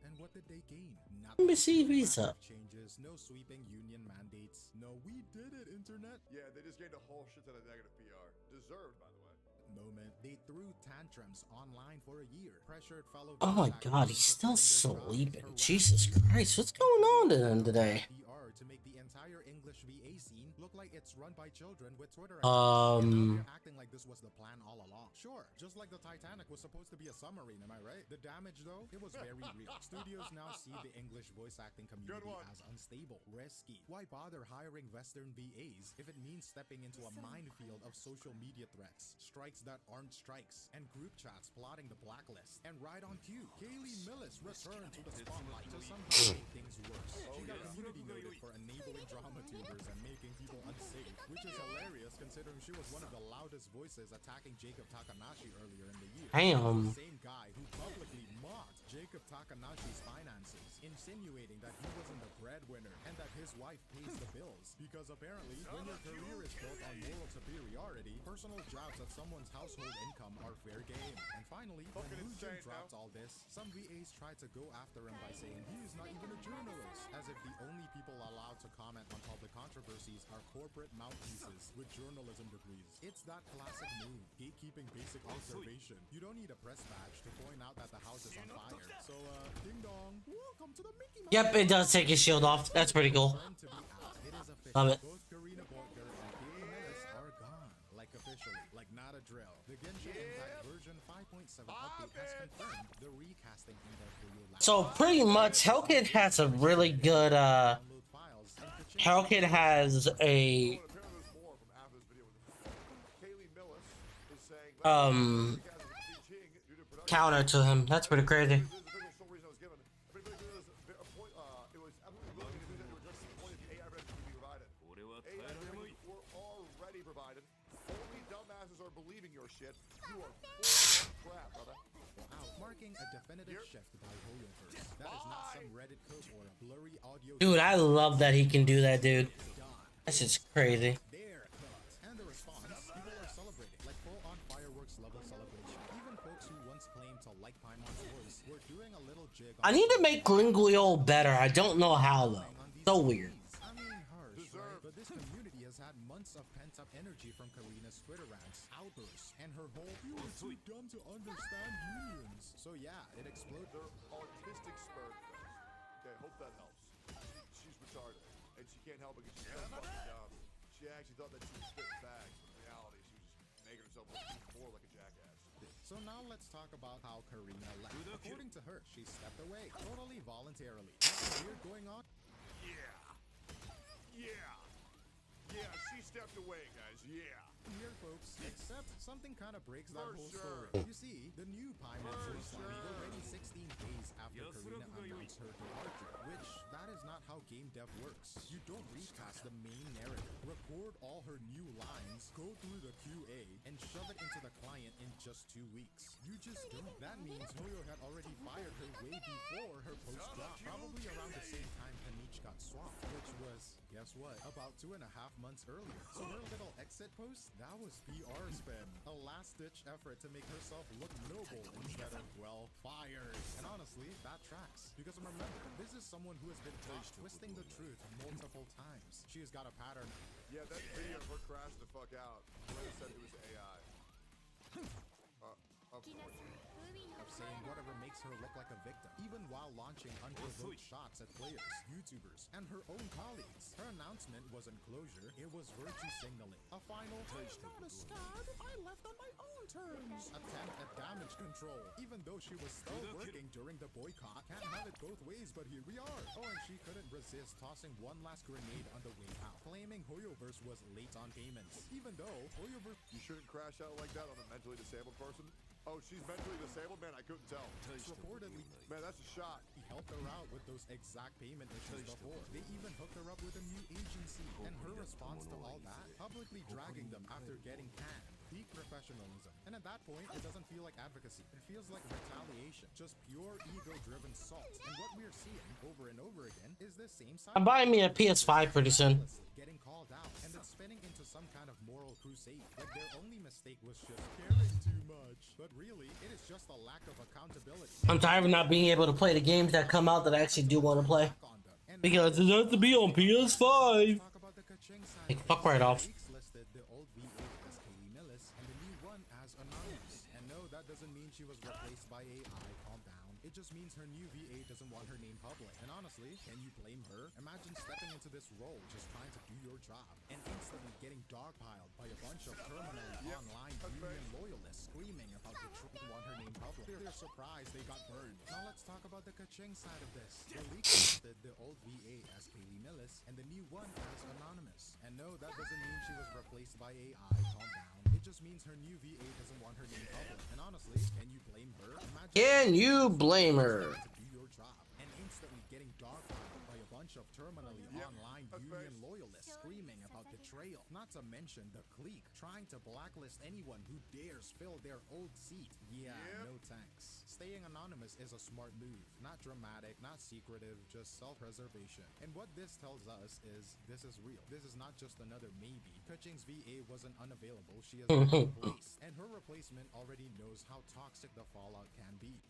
And what did they gain? Let me see if he's up. Changes, no sweeping union mandates. No, we did it, internet. Yeah, they just gained a whole shit ton of negative PR. Deserved, by the way. Moment. They threw tantrums online for a year. Pressured fellow... oh my god, he's still sleeping. Jesus Christ, what's going on to him today? PR to make the entire entire English VA scene look like it's run by children with Twitter accounts. And now you're acting like this was the plan all along. Sure, just like the Titanic was supposed to be a submarine, am I right? The damage though, it was very real. Studios now see the English voice acting community as unstable, risky. Why bother hiring Western VAs if it means stepping into a minefield of social media threats, strikes that aren't strikes, and group chats plotting the blacklist? And right on cue, Kaylee Millis returned to the spotlight to somehow make things worse. She got community noted for enabling drama tubers and making people unsafe, which is hilarious considering she was one of the loudest voices attacking Jacob Takanashi earlier in the year. Damn. The same guy who publicly mocked Jacob Takanashi's finances, insinuating that he wasn't the breadwinner and that his wife pays the bills. Because apparently, when your career is built on moral superiority, personal jabs at someone's household income are fair game. And finally, when Mugen dropped all this, some VAs tried to go after him by saying he is not even a journalist, as if the only people allowed to comment on public controversies are corporate mouthpieces with journalism degrees. It's that classic move, gatekeeping basic observation. You don't need a press badge to point out that the house is on fire. So, ding dong, welcome to the Mickey Mouse. Yep, it does take his shield off. That's pretty cool. Love it. Both Karina Borger and Kaylee Millis are gone. Like officially, like not a drill. The Genshin Impact version 5.7 update has confirmed the recasting in their career lab. So pretty much, Hellkid has a really good Hellkid has a counter to him. That's pretty crazy. Marking a definitive shift by Hoyoverse. That is not some Reddit code or a blurry audio. Dude, I love that he can do that, dude. That's just crazy. And the response, people are celebrating like full-on fireworks level celebration. Even folks who once claimed to like Paimon's voice were doing a little jig. I need to make Linguio better. I don't know how though. So weird. I mean, harsh, right? But this community has had months of pent-up energy from Karina's Twitter rants, outbursts, and her whole "you are too dumb to understand unions." So yeah, it exploded. Their autistic spurt things. Okay, hope that helps. She's retarded, and she can't help it because she's so fucking dumb. She actually thought that she was spitting facts. In reality, she was just making herself look even more like a jackass. So now let's talk about how Karina left. According to her, she stepped away, totally voluntarily. Nothing weird going on. Yeah, she stepped away, guys. Yeah. Here, folks, except something kind of breaks that whole story. You see, the new Paimon voice line already 16 days after Karina announced her departure, which that is not how game dev works. You don't recast the main narrative, record all her new lines, go through the QA, and shove it into the client in just 2 weeks. You just don't. That means Hoyo had already fired her way before her post drop, probably around the same time Paniche got swapped, which was, guess what, about 2.5 months earlier. So her little exit post, that was PR spin. A last-ditch effort to make herself look noble instead of, well, fired. And honestly, that tracks. Because remember, this is someone who has been caught twisting the truth multiple times. She has got a pattern. Yeah, that video of her crashing the fuck out. Whoever said it was AI. Of saying whatever makes her look like a victim, even while launching unprovoked shots at players, YouTubers, and her own colleagues. Her announcement wasn't closure, it was virtue signaling. A final, I'm not a scab, I left on my own terms attempt at damage control. Even though she was still working during the boycott, can't have it both ways, but here we are. Oh, and she couldn't resist tossing one last grenade on the way out, claiming Hoyoverse was late on payments. Even though Hoyoverse... You shouldn't crash out like that on a mentally disabled person. Oh, she's mentally disabled? Man, I couldn't tell. Reportedly, man, that's a shot. He helped her out with those exact payment issues before. They even hooked her up with a new agency. And her response to all that? Publicly dragging them after getting canned. Peak professionalism. And at that point, it doesn't feel like advocacy. It feels like retaliation. Just pure ego-driven salt. And what we're seeing over and over again is this same side. I'm buying me a PS5 pretty soon. Getting called out and then spinning into some kind of moral crusade. Like their only mistake was just caring too much. But really, it is just a lack of accountability. I'm tired of not being able to play the games that come out that I actually do want to play. Because it has to be on PS5. Like, fuck right off. Listed the old VA as Kaylee Millis and the new one as Anonymous. And no, that doesn't mean she was replaced by AI. Calm down. It just means her new VA doesn't want her name public. And honestly, can you blame her? Imagine stepping into this role just trying to do your job and instantly getting dogpiled by a bunch of terminally online union loyalists screaming about the truth want her name public. They're surprised they got burned. Now let's talk about the ka-ching side of this. The leak listed the old VA as Kaylee Millis and the new one as Anonymous. And no, that doesn't mean she was replaced by AI. Calm down. It just means her new VA doesn't want her name public. And honestly, can you blame her? Imagine Can you blame her? to do your job and instantly getting dogpiled by a bunch of terminally online union loyalists screaming about betrayal. Not to mention the clique trying to blacklist anyone who dares fill their old seat. Yeah, no thanks. Staying anonymous is a smart move. Not dramatic, not secretive, just self-preservation. And what this tells us is this is real. This is not just another maybe. Kuching's VA wasn't unavailable. She has been replaced. And her replacement already knows how toxic the fallout can be.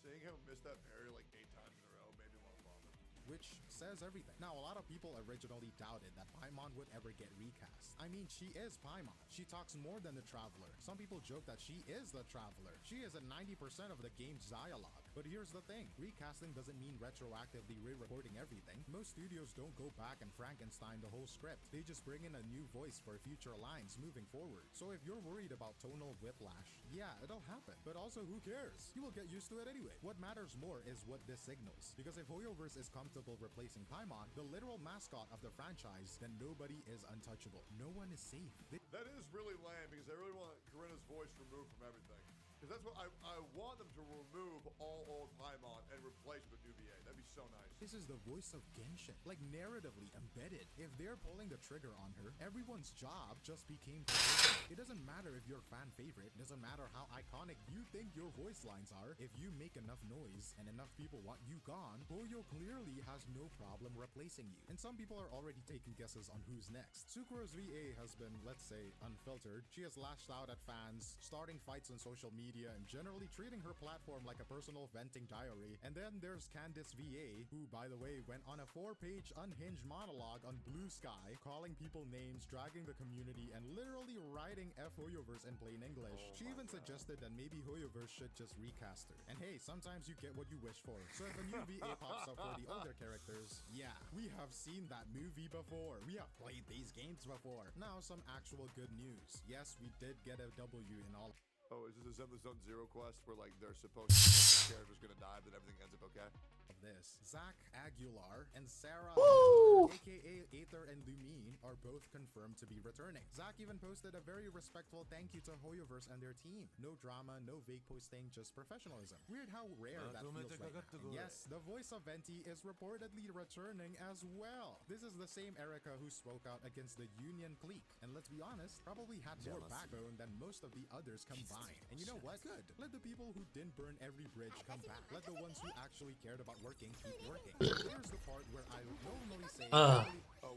Seeing him miss that parry like 8 times in a row made me want to vomit. Which says everything. Now, a lot of people originally doubted that Paimon would ever get recast. I mean, she is Paimon. She talks more than the Traveler. Some people joke that she is the Traveler. She is at 90% of the game's dialogue. But here's the thing. Recasting doesn't mean retroactively re-recording everything. Most studios don't go back and Frankenstein the whole script. They just bring in a new voice for future lines moving forward. So if you're worried about tonal whiplash, yeah, it'll happen. But also, who cares? You will get used to it anyway. What matters more is what this signals. Because if Hoyoverse is comfortable replacing Paimon, the literal mascot of the franchise, then nobody is untouchable. No one is safe. That is really lame because I really want Corinna's voice removed from everything. Because that's what I want them to remove all old Paimon and replace with new VA. That'd be so nice. This is the voice of Genshin, like narratively embedded. If they're pulling the trigger on her, everyone's job just became provisional. It doesn't matter if you're fan favorite, it doesn't matter how iconic you think your voice lines are. If you make enough noise and enough people want you gone, Hoyo clearly has no problem replacing you. And some people are already taking guesses on who's next. Sukuro's VA has been, let's say, unfiltered. She has lashed out at fans, starting fights on social media, and generally treating her platform like a personal venting diary. And then there's Candice VA, who, by the way, went on a 4-page unhinged monologue on Blue Sky, calling people names, dragging the community, and literally writing F Hoyoverse in plain English. She even suggested that maybe Hoyoverse should just recast her. And hey, sometimes you get what you wish for. So if a new VA pops up for the older characters, yeah, we have seen that movie before. We have played these games before. Now some actual good news. Yes, we did get a W in all. Oh, is this a Zenless Zone Zero quest where like they're supposed to the character's gonna die, but everything ends up okay? Of this, Zach Aguilar and Sarah, aka Aether and Lumine, are both confirmed to be returning. Zach even posted a very respectful thank you to Hoyoverse and their team. No drama, no vague posting, just professionalism. Weird how rare that feels right now. And yes, the voice of Venti is reportedly returning as well. This is the same Erica who spoke out against the Union clique, and let's be honest, probably had more backbone than most of the others combined. And you know what? Good. Let the people who didn't burn every bridge come back. Let the ones who actually cared about working keep working. Here's the part where I normally say, oh,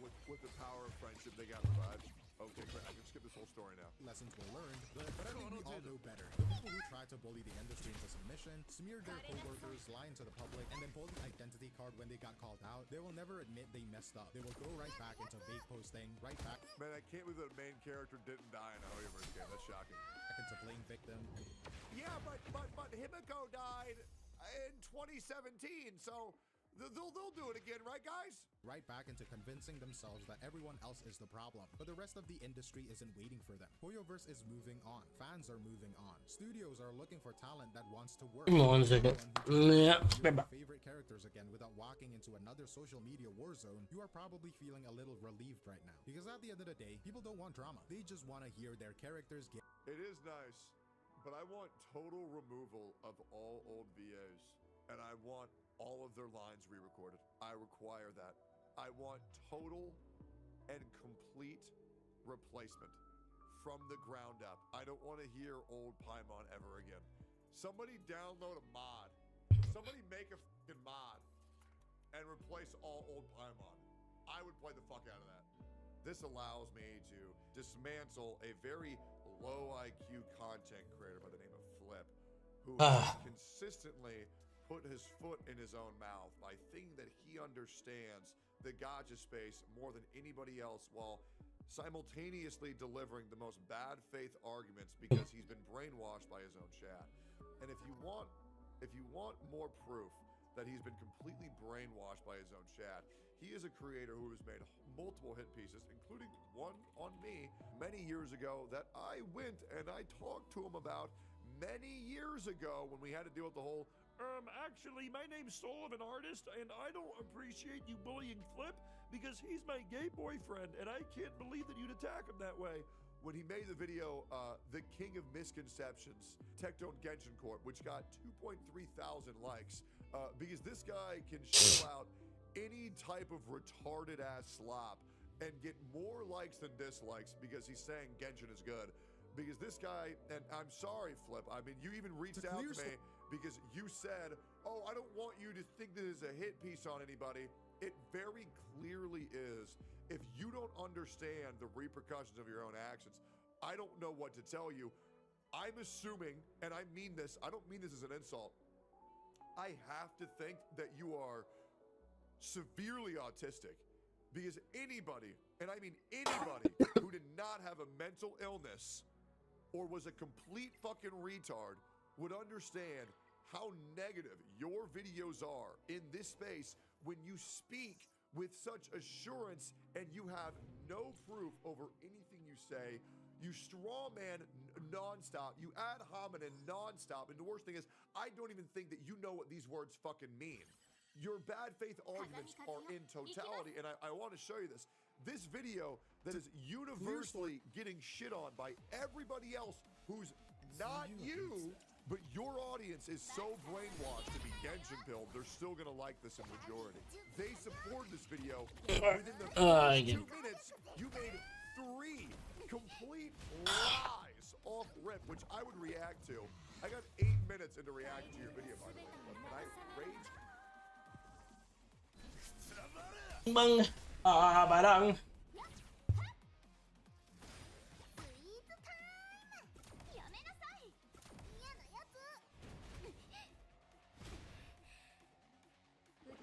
with the power of friendship, they got revived. Okay, great. I can skip this whole story now. Lessons were learned, but I think we all know better. The people who try to bully the industry into submission, smeared their co-workers, lied to the public, and then pulled an identity card when they got called out, they will never admit they messed up. They will go right back into vague posting, right back Man, I can't believe that main character didn't die in a Hoyoverse game. That's shocking. into playing victim. Yeah, but Himiko died in 2017, so they'll do it again, right, guys? Right back into convincing themselves that everyone else is the problem. But the rest of the industry isn't waiting for them. Hoyoverse is moving on. Fans are moving on. Studios are looking for talent that wants to work. Give me 1 second. Yeah. Your favorite characters again without walking into another social media war zone, you are probably feeling a little relieved right now. Because at the end of the day, people don't want drama. They just want to hear their characters get... It is nice, but I want total removal of all old VAs. And I want all of their lines re-recorded. I require that. I want total and complete replacement from the ground up. I don't want to hear old Paimon ever again. Somebody download a mod. Somebody make a fucking mod and replace all old Paimon. I would play the fuck out of that. This allows me to dismantle a very low IQ content creator by the name of Flip, who consistently put his foot in his own mouth by thinking that he understands the gacha space more than anybody else, while simultaneously delivering the most bad faith arguments because he's been brainwashed by his own chat. And if you want If you want more proof that he's been completely brainwashed by his own chat, he is a creator who has made multiple hit pieces, including one on me many years ago that I went and I talked to him about many years ago when we had to deal with the whole, actually, my name's Sullivan Artist, and I don't appreciate you bullying Flip because he's my gay boyfriend, and I can't believe that you'd attack him that way. When he made the video, The King of Misconceptions, Tectone Genshin Corp, which got 2.3 thousand likes, because this guy can shell out any type of retarded ass slop and get more likes than dislikes because he's saying Genshin is good. Because this guy, and I'm sorry, Flip, I mean, you even reached out to me because you said, oh, I don't want you to think this is a hit piece on anybody. It very clearly is. If you don't understand the repercussions of your own actions, I don't know what to tell you. I'm assuming, and I mean this, I don't mean this as an insult, I have to think that you are severely autistic, because anybody, and I mean anybody, who did not have a mental illness or was a complete fucking retard would understand how negative your videos are in this space when you speak with such assurance and you have no proof over anything you say. You straw man nonstop, you ad hominem nonstop, and the worst thing is, I don't even think that you know what these words fucking mean. Your bad faith arguments are in totality, and I want to show you this. This video that is universally getting shit on by everybody else who's not you, but your audience is so brainwashed to be Genshin pilled, they're still gonna like this in majority. They supported this video. Within the first 2 minutes, you made 3 complete lies off rip, which I would react to. I got 8 minutes into reacting to your video, by the way. When I raged. Bang, barang. 歌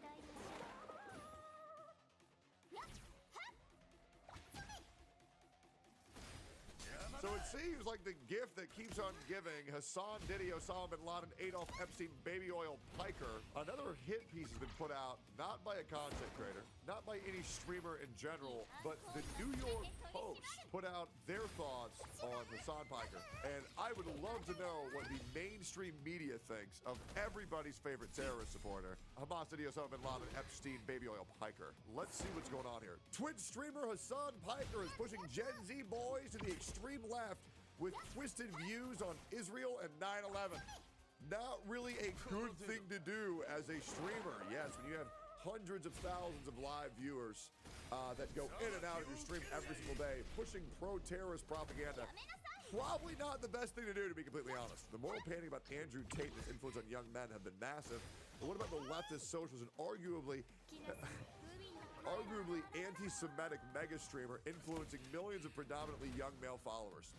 いましょう。 So it seems like the gift that keeps on giving, Hassan Diddy, Osama bin Laden, Adolf Epstein, Baby Oil Piker. Another hit piece has been put out, not by a content creator, not by any streamer in general, but the New York Post put out their thoughts on Hassan Piker. And I would love to know what the mainstream media thinks of everybody's favorite terrorist supporter, Hamas Diddy, Osama bin Laden, Epstein, Baby Oil Piker. Let's see what's going on here. Twitch streamer Hassan Piker is pushing Gen Z boys to the extreme left with twisted views on Israel and 9/11. Not really a good thing to do as a streamer. Yes, when you have hundreds of thousands of live viewers that go in and out of your stream every single day, pushing pro-terrorist propaganda. Probably not the best thing to do, to be completely honest. The moral panic about Andrew Tate and his influence on young men have been massive. But what about the leftist socialist and arguably anti-Semitic mega streamer influencing millions of predominantly young male followers?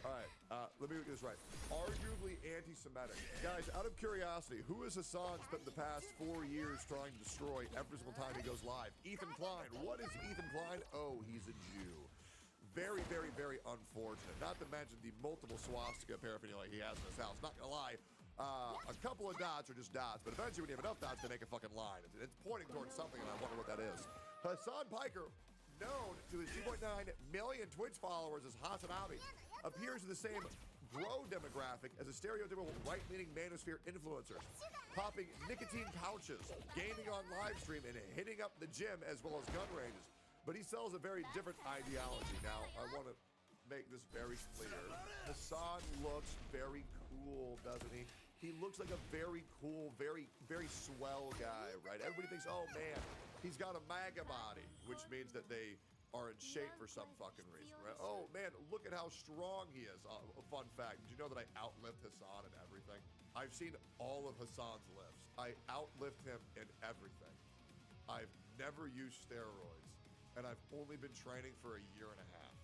All right, let me get this right. Arguably anti-Semitic. Guys, out of curiosity, who has Hassan spent the past 4 years trying to destroy every single time he goes live? Ethan Klein. What is Ethan Klein? Oh, he's a Jew. Very, very, very unfortunate. Not to mention the multiple swastika paraphernalia he has in his house. Not gonna lie, a couple of dots are just dots, but eventually when you have enough dots, they make a fucking line. It's pointing towards something, and I wonder what that is. Hassan Piker, known to his 2.9 million Twitch followers as Hasanabi, appears in the same bro demographic as a stereotypical right-leaning manosphere influencers, popping nicotine pouches, gaming on live stream, and hitting up the gym as well as gun ranges. But he sells a very different ideology. Now, I want to make this very clear. Hassan looks very cool, doesn't he? He looks like a very cool, very, very swell guy, right? Everybody thinks, oh man, he's got a MAGA body, which means that they are in shape for some fucking reason, right? Oh man, look at how strong he is. A fun fact, did you know that I outlift Hassan in everything? I've seen all of Hassan's lifts. I outlift him in everything. I've never used steroids. And I've only been training for a year and a half.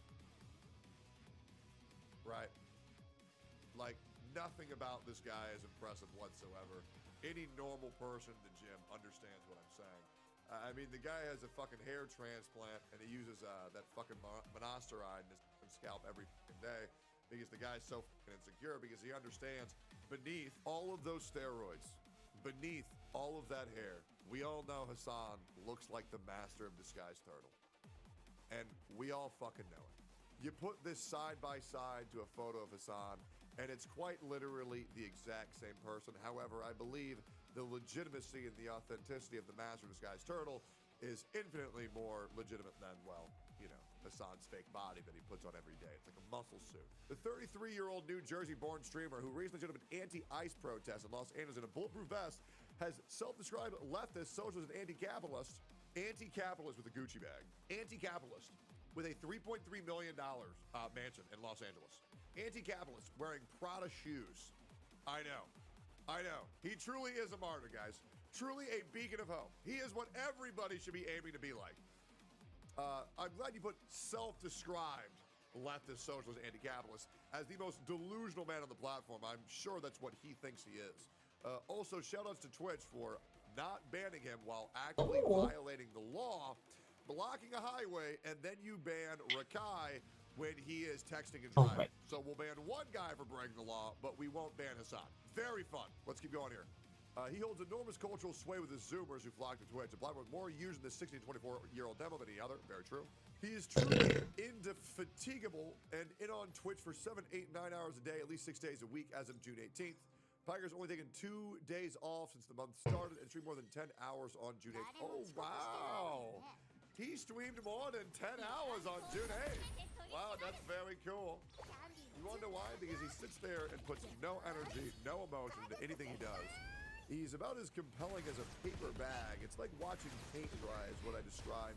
Right? Like, nothing about this guy is impressive whatsoever. Any normal person in the gym understands what I'm saying. I mean, the guy has a fucking hair transplant, and he uses that fucking monasteride in his scalp every fucking day because the guy's so fucking insecure because he understands beneath all of those steroids, beneath all of that hair, we all know Hassan looks like the master of disguised turtle. And we all fucking know it. You put this side by side to a photo of Hassan, and it's quite literally the exact same person. However, I believe the legitimacy and the authenticity of the master of disguised turtle is infinitely more legitimate than, well, you know, Hassan's fake body that he puts on every day. It's like a muscle suit. The 33-year-old New Jersey-born streamer who recently showed up an anti-ICE protest in Los Angeles in a bulletproof vest has self-described leftist, socialist, and anti-capitalist with a Gucci bag. Anti-capitalist with a $3.3 million mansion in Los Angeles. Anti-capitalist wearing Prada shoes. I know. He truly is a martyr, guys. Truly a beacon of hope. He is what everybody should be aiming to be like. I'm glad you put self-described leftist, socialist, anti-capitalist as the most delusional man on the platform. I'm sure that's what he thinks he is. Also, shout-outs to Twitch for not banning him while actually violating the law, blocking a highway, and then you ban Rakai when he is texting and driving. So we'll ban one guy for breaking the law, but we won't ban Hassan. Very fun. Let's keep going here. He holds enormous cultural sway with his Zoomers who flock to Twitch, a platform with more users than the 16 to 24-year-old demo than any other. Very true. He is truly indefatigable and in on Twitch for 7, 8, 9 hours a day, at least 6 days a week as of June 18th. Piker's only taken 2 days off since the month started and streamed more than 10 hours on June 8th. Oh, wow. He streamed more than 10 hours on June 8th. Wow, that's very cool. You wanna know why? Because he sits there and puts no energy, no emotion into anything he does. He's about as compelling as a paper bag. It's like watching paint dry is what I describe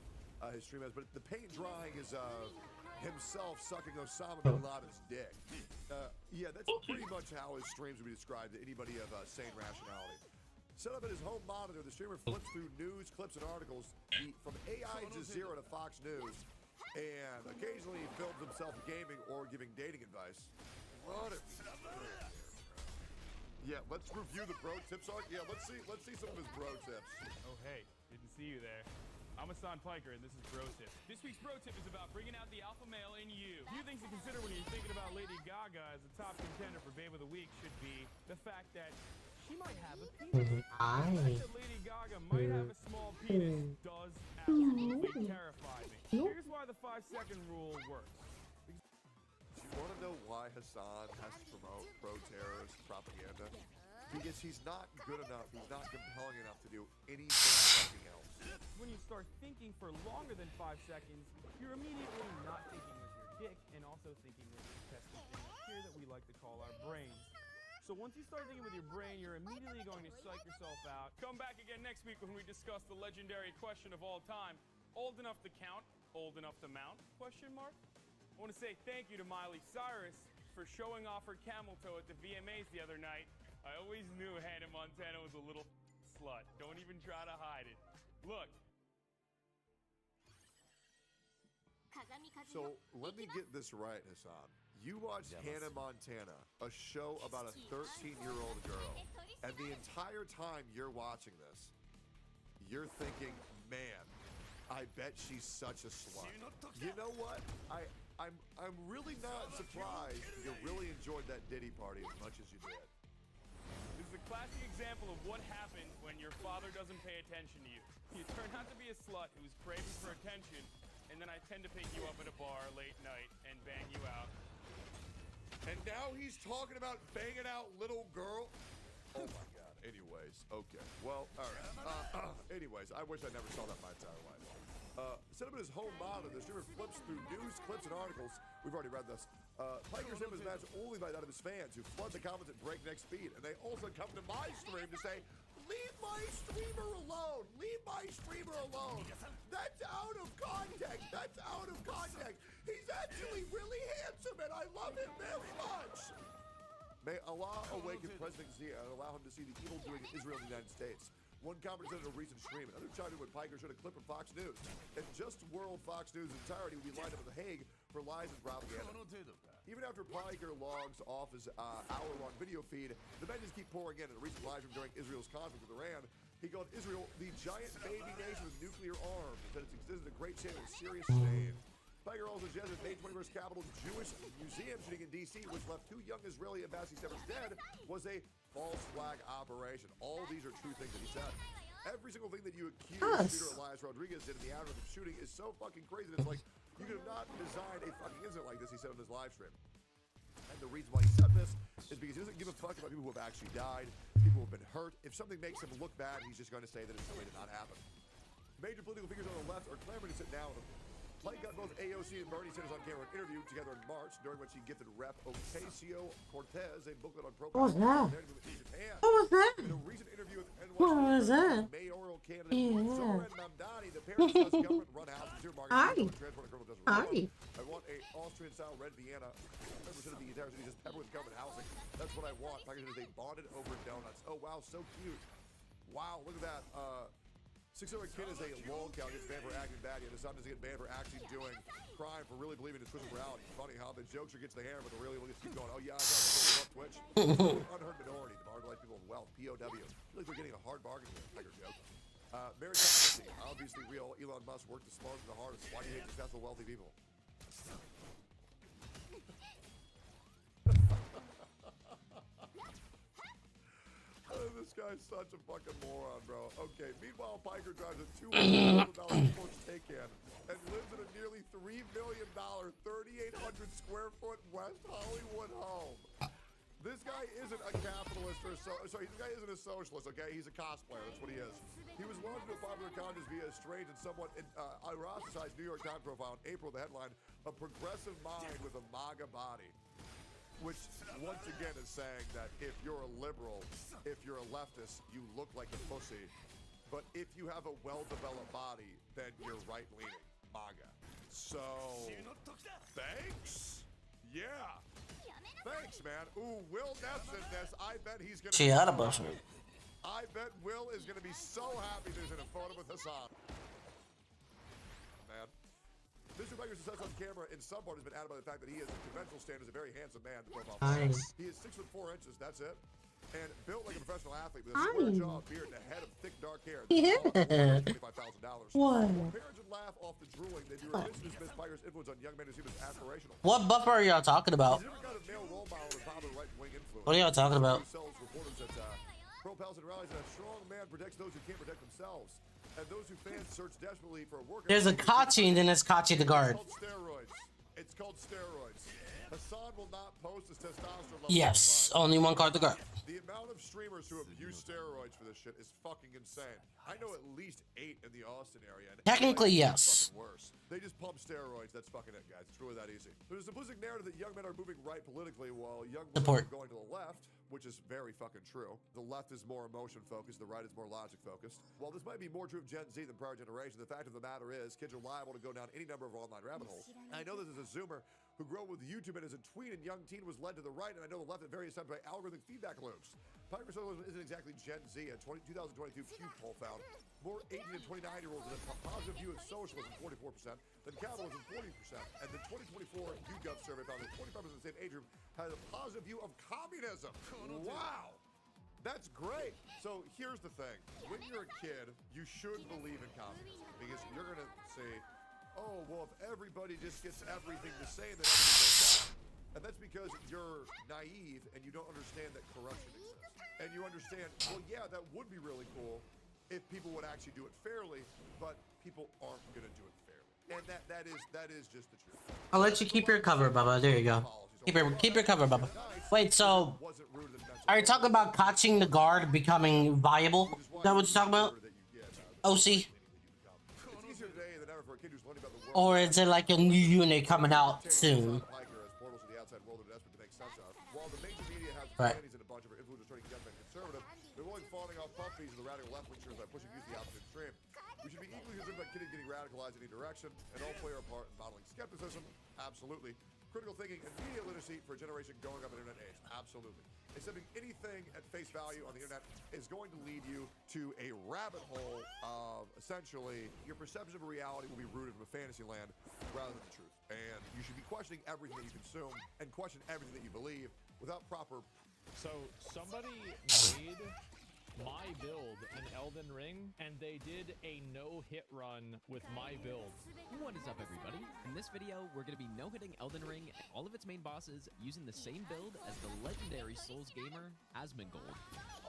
his stream as. But the paint drying is himself sucking Osama bin Laden's dick. Yeah, that's pretty much how his streams would be described to anybody of sane rationality. Set up at his home monitor, the streamer flips through news, clips, and articles from AI Jazeera to Fox News, and occasionally he films himself gaming or giving dating advice. Yeah, let's review the bro tips arc. Yeah, let's see some of his bro tips. Oh hey, didn't see you there. I'm Hassan Piker, and this is Bro Tip. This week's Bro Tip is about bringing out the alpha male in you. A few things to consider when you're thinking about Lady Gaga as a top contender for Babe of the Week should be the fact that she might have a penis. The fact that Lady Gaga might have a small penis does absolutely terrify me. Here's why the 5-second rule works. Do you want to know why Hassan has to promote pro-terrorist propaganda? Because he's not good enough, he's not compelling enough to do anything fucking else. When you start thinking for longer than 5 seconds, you're immediately not thinking with your dick and also thinking with your testing thing up here that we like to call our brains. So once you start thinking with your brain, you're immediately going to psych yourself out. Come back again next week when we discuss the legendary question of all time. Old enough to count, old enough to mount? Question mark? I want to say thank you to Miley Cyrus for showing off her camel toe at the VMAs the other night. I always knew Hannah Montana was a little slut. Don't even try to hide it. Look. So let me get this right, Hassan. You watched Hannah Montana, a show about a 13-year-old girl, and the entire time you're watching this, you're thinking, man, I bet she's such a slut. You know what? I'm really not surprised you really enjoyed that Diddy party as much as you did. This is a classic example of what happens when your father doesn't pay attention to you. You turn out to be a slut who's craving for attention, and then I tend to pick you up at a bar late night and bang you out. And now he's talking about banging out little girl. Oh my god. Anyways, okay. Well, all right. Anyways, I wish I never saw that my entire life. Set up in his home monitor, the streamer flips through news, clips, and articles. We've already read this. Piker's name is matched only by that of his fans, who flood the comments at breakneck speed. And they also come to my stream to say, leave my streamer alone! Leave my streamer alone! That's out of context! That's out of context! He's actually really handsome and I love him very much! May Allah awaken President Xi and allow him to see the evil doing in Israel and the United States. One comment said in a recent stream, another chimed in when Piker showed a clip from Fox News. And Just World Fox News' entirety would be lined up at The Hague for lies and propaganda. Even after Piker logs off his hour-long video feed, the men just keep pouring in. In a recent live stream during Israel's conflict with Iran, he called Israel the giant baby nation with nuclear arms, and said its existence a great chance of serious stain. Piker also suggested May 21st Capitol's Jewish Museum shooting in D.C., which left 2 young Israeli embassy staffers dead, was a false flag operation. All these are true things that he said. Every single thing that you accuse Peter Elias Rodriguez did in the aftermath of the shooting is so fucking crazy. It's like, you could have not designed a fucking incident like this, he said on his live stream. And the reason why he said this is because he doesn't give a fuck about people who have actually died, people who have been hurt. If something makes him look bad, he's just going to say that it simply did not happen. Major political figures on the left are clamoring to sit down with him. Mike got both AOC and Bernie Sanders on camera interview together in March, during which he gifted Rep. Ocasio-Cortez a booklet on What was that? Japan. What was that? In a recent interview with What was that? mayoral candidate Zoran Mamdani, the parents of government-run house and supermarket transport and criminal justice reform. I want a Austrian-style red Vienna. 100% of the entire city is peppered with government housing. That's what I want. Packaged as a bonded over donuts. Oh wow, so cute. Wow, look at that. 600 Kid is a lol cow, gets banned for acting bad, yet his son doesn't get banned for actually doing crime, for really believing in twisted reality. Funny how the jokester gets the hair, but the really one gets keep going. Oh yeah, I know, Twitch. Unheard minority, the marginalized people of wealth, POW. I feel like they're getting a hard bargain here. Tiger joke. Meritocracy, obviously real. Elon Musk worked the smartest and the hardest. Why do you hate successful, wealthy people? This guy's such a fucking moron, bro. Okay, meanwhile, Piker drives a $200,000 Porsche Taycan and lives in a nearly $3 million, 3,800 square foot West Hollywood home. This guy isn't a capitalist or sorry, this guy isn't a socialist, okay? He's a cosplayer, that's what he is. He was launched to a popular contest via a strange and somewhat eroticized New York Times profile in April, the headline, "A Progressive Mind with a MAGA Body." Which, once again, is saying that if you're a liberal, if you're a leftist, you look like a pussy. But if you have a well-developed body, then you're right-leaning. MAGA. So, thanks? Yeah. Thanks, man. Ooh, Will Neff's in this. I bet he's going to... She had a bus route. I bet Will is going to be so happy there's in a photo with Hassan. Man. Mr. Biker's success on camera in some part has been added by the fact that he is, in conventional standards, a very handsome man. Nice. He is 6'4" that's it. And built like a professional athlete with a square jaw, beard, and a head of thick dark hair. Yeah. $25,000. What? Parents would laugh off the drooling. They'd be remiss to dismiss Biker's influence on young men who seem as aspirational. What buffer are y'all talking about? He's never got a male role model with popular right-wing influence. What are y'all talking about? Reporters that propels and rallies that a strong man protects those who can't protect themselves. And those who fans search desperately for a workout. There's a Kachi and then there's Kachi the guard. It's called steroids. It's called steroids. Hassan will not post his testosterone level. Yes, only one card the guard. The amount of streamers who abuse steroids for this shit is fucking insane. I know at least 8 in the Austin area. And Technically, yes. Worse. They just pump steroids. That's fucking it, guys. It's really that easy. There's a simplistic narrative that young men are moving right politically while young women are going to the left, which is very fucking true. The left is more emotion focused, the right is more logic focused. While this might be more true of Gen Z than prior generations, the fact of the matter is kids are liable to go down any number of online rabbit holes. And I know this is a Zoomer who grew up with YouTube and as a tween and young teen was led to the right, and I know the left at various times by algorithmic feedback loops. Piker socialism isn't exactly Gen Z. A 2022 Pew poll found more 18 and 29-year-olds with a positive view of socialism, 44%, than capitalism, 40%. And the 2024 YouGov survey found that 25% of the same age group had a positive view of communism. Wow! That's great. So here's the thing. When you're a kid, you should believe in communism because you're going to say, oh, well, if everybody just gets everything the same, then everything goes down. And that's because you're naive and you don't understand that corruption exists. And you understand, well, yeah, that would be really cool if people would actually do it fairly, but people aren't going to do it fairly. And that is just the truth. I'll let you keep your cover, Bubba. There you go. Keep your cover, Bubba. Wait, so are you talking about catching the guard becoming viable? Is that what you're talking about? OC? Or is it like a new unit coming out soon? Right. We should be equally concerned about kids getting radicalized in any direction and all play our part in modeling skepticism. Absolutely. Critical thinking and media literacy for a generation growing up in internet age. Absolutely. Accepting anything at face value on the internet is going to lead you to a rabbit hole of essentially your perception of reality will be rooted in a fantasy land rather than the truth. And you should be questioning everything that you consume and question everything that you believe without proper. So somebody made my build an Elden Ring, and they did a no-hit run with my build. What is up, everybody? In this video, we're going to be no-hitting Elden Ring and all of its main bosses using the same build as the legendary Souls gamer, Asmongold.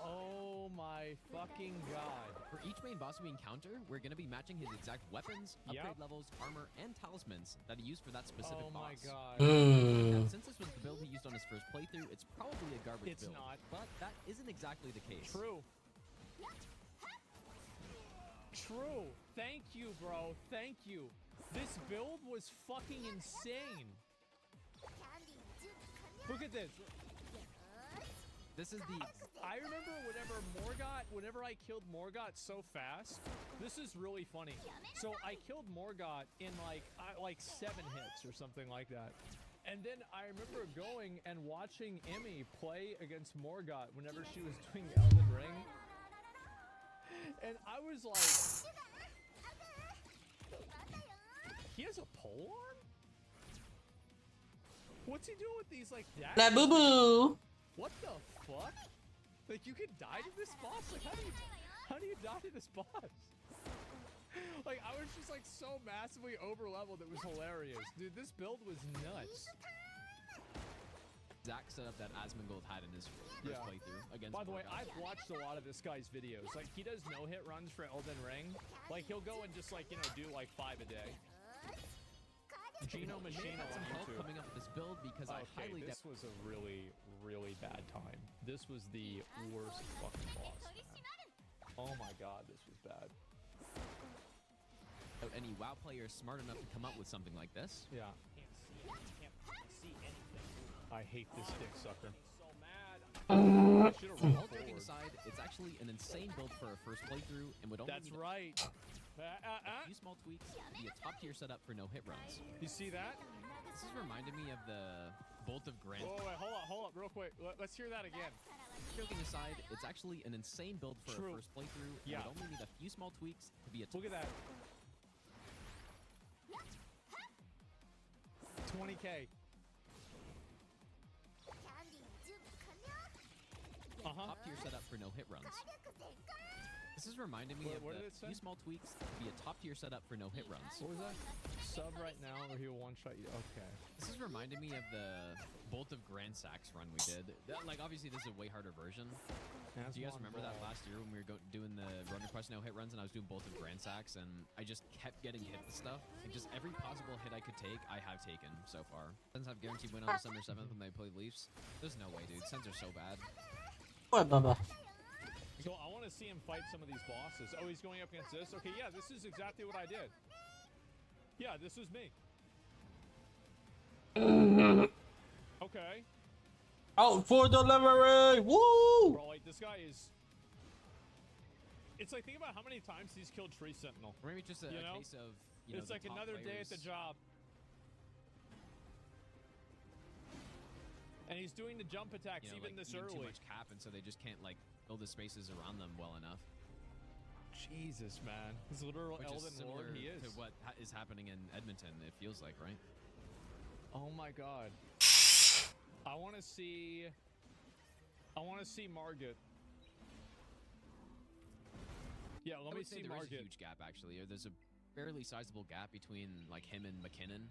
Oh my fucking god. For each main boss we encounter, we're going to be matching his exact weapons, upgrade levels, armor, and talismans that he used for that specific boss. Oh my god. Now, since this was the build he used on his first playthrough, it's probably a garbage build. It's not. But that isn't exactly the case. True. True. Thank you, bro. Thank you. This build was fucking insane. Look at this. This is the... I remember whenever I killed Morgott so fast, this is really funny. So I killed Morgott in like 7 hits or something like that. And then I remember going and watching Emmy play against Morgott whenever she was doing Elden Ring. And I was like... He has a pole on? What's he doing with these like daggers? La boo boo. What the fuck? Like, you could die to this boss? Like, how do you die to this boss? Like, I was just like so massively over leveled, it was hilarious. Dude, this build was nuts. Exact setup that Asmongold had in his first playthrough against By the way, Morgott. I've watched a lot of this guy's videos. Like, he does no-hit runs for Elden Ring. Like, he'll go and just like, you know, do like 5 a day. Gino Machino on YouTube. Coming up with this build because I highly this was a really, really bad time. This was the worst fucking boss, man. Oh my god, this was bad. Any WoW player smart enough to come up with something like this? Yeah. Can't see anything. I hate this dick sucker. So mad. All joking aside, it's actually an insane build for a first playthrough and would only That's right. a few small tweaks to be a top-tier setup for no-hit runs. You see that? This is reminding me of the Bolt of Grand. Oh, wait, hold up, real quick. Let's hear that again. Joking aside, it's actually an insane build for a first playthrough. Yeah. And would only need a few small tweaks to be a... Look at that. 20k. Top-tier setup for no-hit runs. This is reminding me of a few small tweaks to be a top-tier setup for no-hit runs. What was that? Sub right now, or he'll one-shot you. Okay. This is reminding me of the Bolt of Grand Sax run we did. Like, obviously, this is a way harder version. Do you guys remember that last year when we were doing the Run Request no-hit runs, and I was doing Bolt of Grand Sax, and I just kept getting hit with stuff? Like, just every possible hit I could take, I have taken so far. Sens have guaranteed win on December 7th when they play Leafs. There's no way, dude. Sens are so bad. What, Bubba? So I want to see him fight some of these bosses. Oh, he's going up against this? Okay, yeah, this is exactly what I did. Yeah, this was me. Okay. Out for delivery! Woo! Bro, like, this guy is... It's like, think about how many times he's killed Tree Sentinel. Or maybe just a case of, you know, it's like another day at the job. And he's doing the jump attacks even like this eating early. Too much cap, and so they just can't like build the spaces around them well enough. Jesus, man, he's literal Which Elden is similar Lord. He is. to what is happening in Edmonton. It feels like, right? Oh my god. I want to see Margit. Yeah, let me see Margit. There's a Margit. huge gap actually. There's a fairly sizable gap between like him and McKinnon.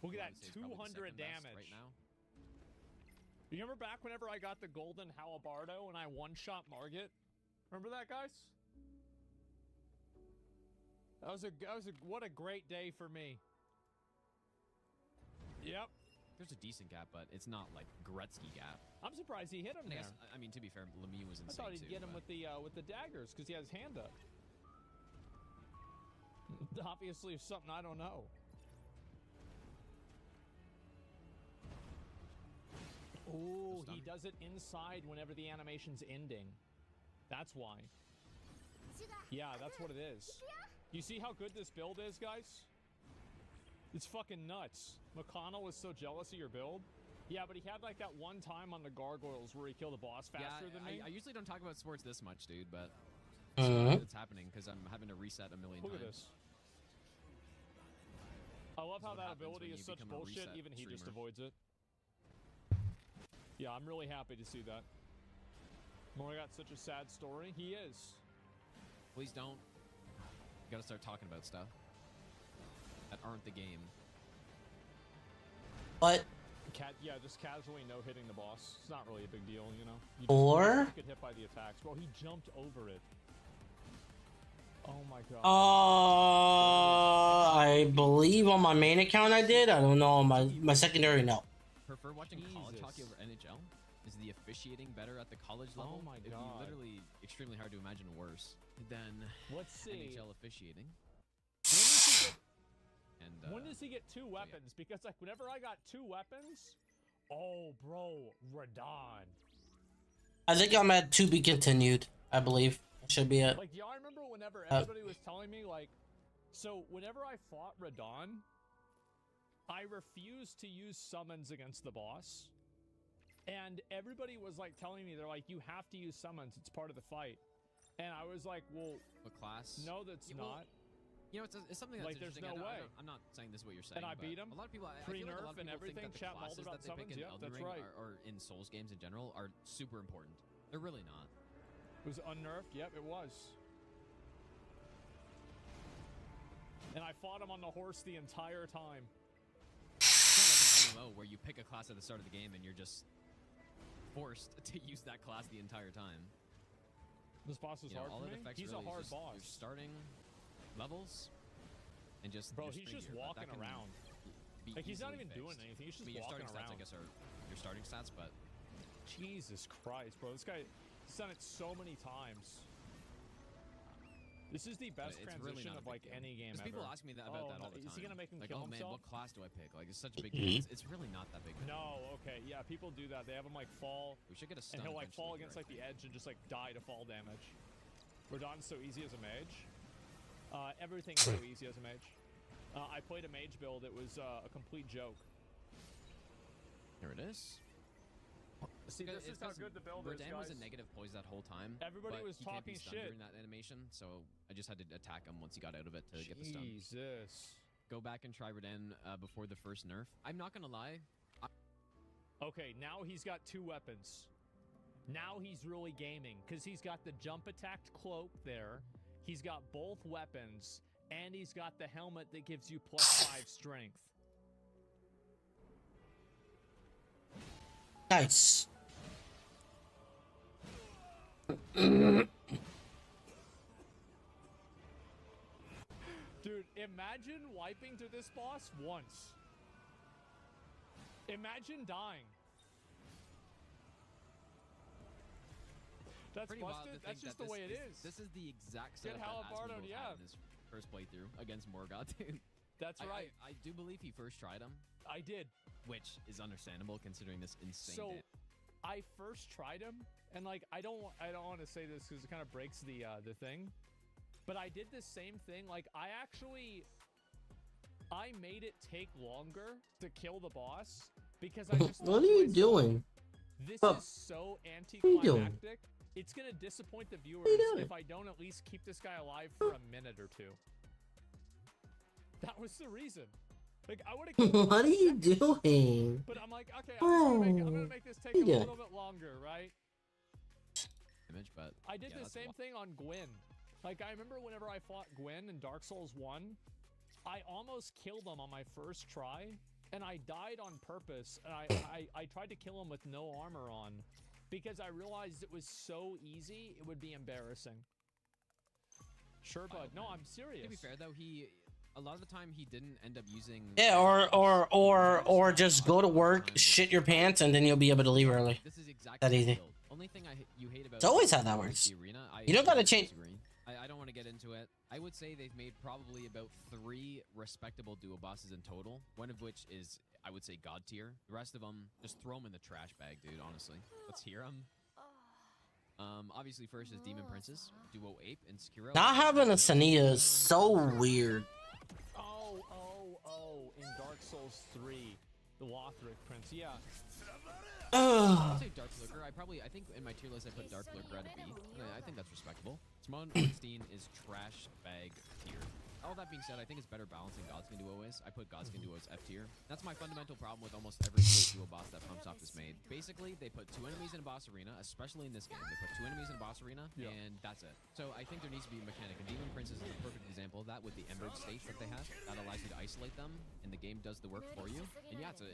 Look at that, 200 damage right now. You remember back whenever I got the golden Halabardo and I one-shot Margit? Remember that, guys? What a great day for me. Yep. There's a decent gap, but it's not like Gretzky gap. I'm surprised he hit him there. I mean, to be fair, Lemieux was insane I thought he'd too, get him with the daggers because he has his hand up. Obviously, it's something I don't know. Oh, he does it inside whenever the animation's ending. That's why. Yeah, that's what it is. You see how good this build is, guys? It's fucking nuts. McConnell was so jealous of your build. Yeah, but he had like that one time on the gargoyles where he killed a boss faster than me. I usually don't talk about sports this much, dude, but it's happening because I'm having to reset a million times. Look at this. I love how that ability is such bullshit, even he just avoids it. Yeah, I'm really happy to see that. Morgott such a sad story. He is. Please don't. You gotta start talking about stuff that aren't the game. But Yeah, just casually no hitting the boss. It's not really a big deal, you know. You just or get hit by the attacks. Bro, he jumped over it. Oh my god. I believe on my main account I did. I don't know on my secondary no. Prefer watching college hockey over NHL? Is the officiating better at the college level? Oh my It'd be god. literally extremely hard to imagine worse than Let's see. NHL officiating. When does he get two weapons? Because like whenever I got two weapons, oh bro, Radon. I think I'm at to be continued. I believe that should be it. Like y'all remember whenever everybody was telling me like, so whenever I fought Radon, I refused to use summons against the boss. And everybody was like telling me, they're like, you have to use summons, it's part of the fight. And I was like, well, what class? No, that's not. You know, it's something that's like, there's interesting. no way. I'm not saying this is what you're saying. And I beat him. A lot of people, I feel like a lot of and people everything. think that Chat the classes molded that on they pick summons. in Yep, Elden that's Ring right. or in Souls games in general are super important. They're really not. It was unnerved. Yep, it was. And I fought him on the horse the entire time. It's not like an MMO where you pick a class at the start of the game and you're just forced to use that class the entire time. This boss is hard all for it me. affects He's a really hard is just boss. your starting levels and just Bro, your he's strength just here, but walking that can around. be Like he's not easily even doing fixed. anything. He's just I mean, your walking starting stats, around. I guess, are your starting stats, but Jesus Christ, bro! This guy has done it so many times. This is the best it's transition really not of a like big deal. any game 'Cause ever. people ask me that about that all the time. Is he gonna make him like, kill oh man, himself? what class do I pick? Like, it's such a big deal. It's really not that big. of a deal. No, okay, yeah, people do that. They have him like fall. We should get a and stun he'll like fall eventually against here, like the edge and just like die to fall damage. Radon's so easy as a mage. Everything's so easy as a mage. I played a mage build. It was a complete joke. Here it is. See, this is how good the build is, Radon was guys. a negative poise that whole time. Everybody but was he can't be talking stunned shit. during that animation, so I just had to attack him once he got out of it to get the stun. Jesus. Go back and try Radon before the first nerf. I'm not gonna lie. Okay, now he's got two weapons. Now he's really gaming because he's got the jump attacked cloak there. He's got both weapons, and he's got the helmet that gives you +5 strength. Nice. Dude, imagine wiping through this boss once. Imagine dying. That's Pretty wild busted. to That's think just that the way it this, is. This is the exact Get setup that Halabardo, Asmongold yeah. had in his first playthrough against Morgoth. That's right. I do believe he first tried him. I did. Which is understandable considering this insane So, damage. I first tried him, and like I don't want to say this because it kind of breaks the thing, but I did the same thing. Like I made it take longer to kill the boss because I just What are you doing? This Oh. is so What are you doing? anticlimactic. It's gonna disappoint the viewers doing? if I don't at least keep this guy alive for a minute or two. That was the reason. Like I would have. What are you doing? But I'm like, okay, I'm gonna make this take a What are you little doing? bit longer, right? Damage, but I did yeah, the that's a same lot. thing on Gwyn. Like I remember whenever I fought Gwyn in Dark Souls 1, I almost killed him on my first try, and I died on purpose. And I tried to kill him with no armor on because I realized it was so easy it would be embarrassing. Sure, bud. No, I'm serious. To be fair though, a lot of the time he didn't end up using. Yeah, or just go to work, shit your pants, and then you'll be able to leave early. This is exactly That easy. the build. Only thing you hate about It's always how that works. the arena, You don't gotta change. disagree. I don't want to get into it. I would say they've made probably about 3 respectable duo bosses in total. One of which is, I would say, god tier. The rest of them, just throw them in the trash bag, dude. Honestly, let's hear them. Obviously, first is Demon Princess, Duo Ape, and Sekiro. Not having a Sania is so weird. Oh, in Dark Souls 3, the Lothric Prince, yeah. I'll say Dark Lurker. I think in my tier list I put Dark Lurker at a B. I think that's respectable. Simone Ornstein is trash bag tier. all that being said, I think it's better balancing Godskin Duo is. I put Godskin Duo as F tier. That's my fundamental problem with almost every duo boss that FromSoft has made. Basically, they put 2 enemies in a boss arena, especially in this game. They put 2 enemies in a boss arena, and that's it. So I think there needs to be a mechanic. And Demon Prince is a perfect example of that with the embered states that they have. That allows you to isolate them, and the game does the work for you. And yeah, it's a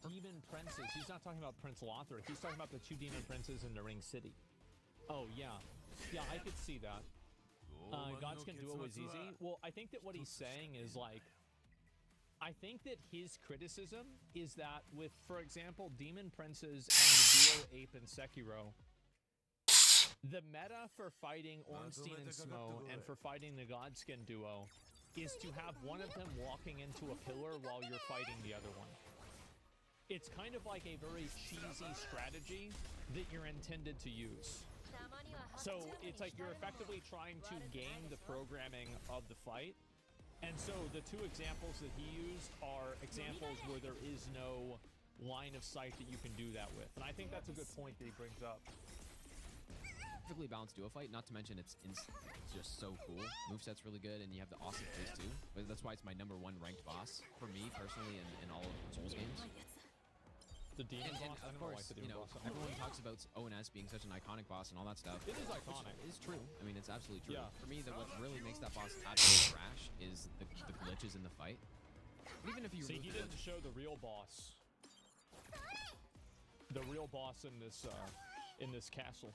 Demon Princes. He's not talking about Prince Lothric. He's talking about the 2 Demon Princes in the Ring City. Oh, yeah. Yeah, I could see that. Godskin Duo is easy. Well, I think that what he's saying is like, I think that his criticism is that with, for example, Demon Princes and the Duo Ape and Sekiro, the meta for fighting Ornstein and Smo and for fighting the Godskin Duo is to have one of them walking into a pillar while you're fighting the other one. It's kind of like a very cheesy strategy that you're intended to use. So it's like you're effectively trying to game the programming of the fight. And so the 2 examples that he used are examples where there is no line of sight that you can do that with. And I think that's a good point that he brings up. Perfectly balanced duo fight, not to mention it's just so cool. Moveset's really good, and you have the awesome face too. But that's why it's my #1 ranked boss for me personally in all of Souls games. The demon boss, of course, you know, everyone talks about ONS being such an iconic boss and all that stuff. It is iconic. It's true. I mean, it's absolutely true. Yeah. For me, what really makes that boss absolutely trash is the glitches in the fight. Even if you see, he didn't show the real boss. The real boss in this castle.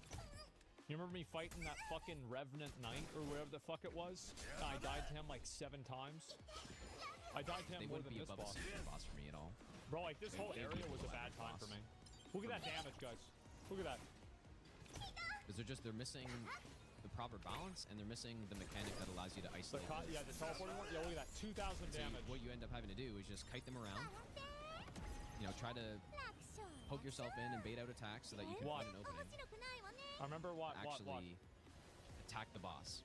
You remember me fighting that fucking Revenant Knight or whatever the fuck it was? I died to him like 7 times. I died to him more than this boss. They wouldn't be above a boss for me at all. Bro, like this whole area was a bad time for me. Look at that damage, guys. Look at that. Because they're missing the proper balance, and they're missing the mechanic that allows you to isolate. Yeah, the teleporting one. Yeah, look at that. 2,000 damage. What you end up having to do is just kite them around. You know, try to poke yourself in and bait out attacks so that you can find an opening. I remember what? Actually, attack the boss.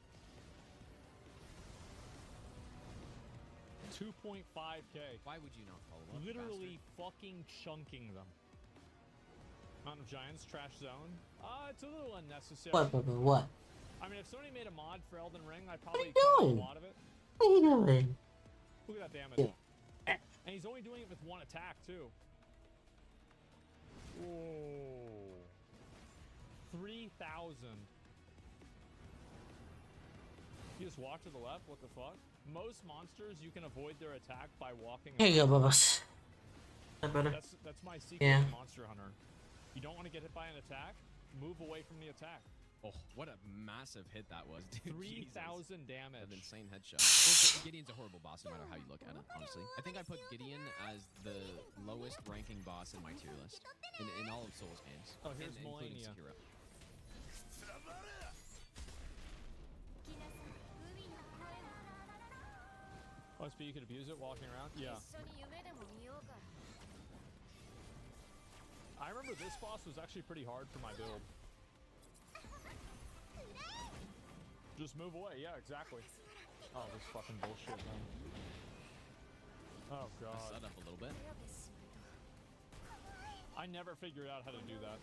2.5k. Why would you not follow up? Literally fucking chunking them. Mountain of Giants, trash zone. It's a little unnecessary. What? I mean, if somebody made a mod for Elden Ring, I'd probably What are you doing? a lot of it. What are you doing? Look at that damage. And he's only doing it with 1 attack, too. Whoa. 3,000. You just walk to the left? What the fuck? Most monsters, you can avoid their attack by walking. Here you go, Bubbles. That better? That's my secret Yeah. to Monster Hunter. You don't want to get hit by an attack, move away from the attack. Oh, what a massive hit that was, dude. 3,000 damage. An insane headshot. Well, Gideon's a horrible boss no matter how you look at it, honestly. I think I put Gideon as the lowest ranking boss in my tier list. In all of Souls games. Oh, here's including Melania. Sekiro. Oh, so you could abuse it walking around? Yeah. I remember this boss was actually pretty hard for my build. Just move away. Yeah, exactly. Oh, this fucking bullshit, man. Oh, God. Mess that up a little bit. I never figured out how to do that.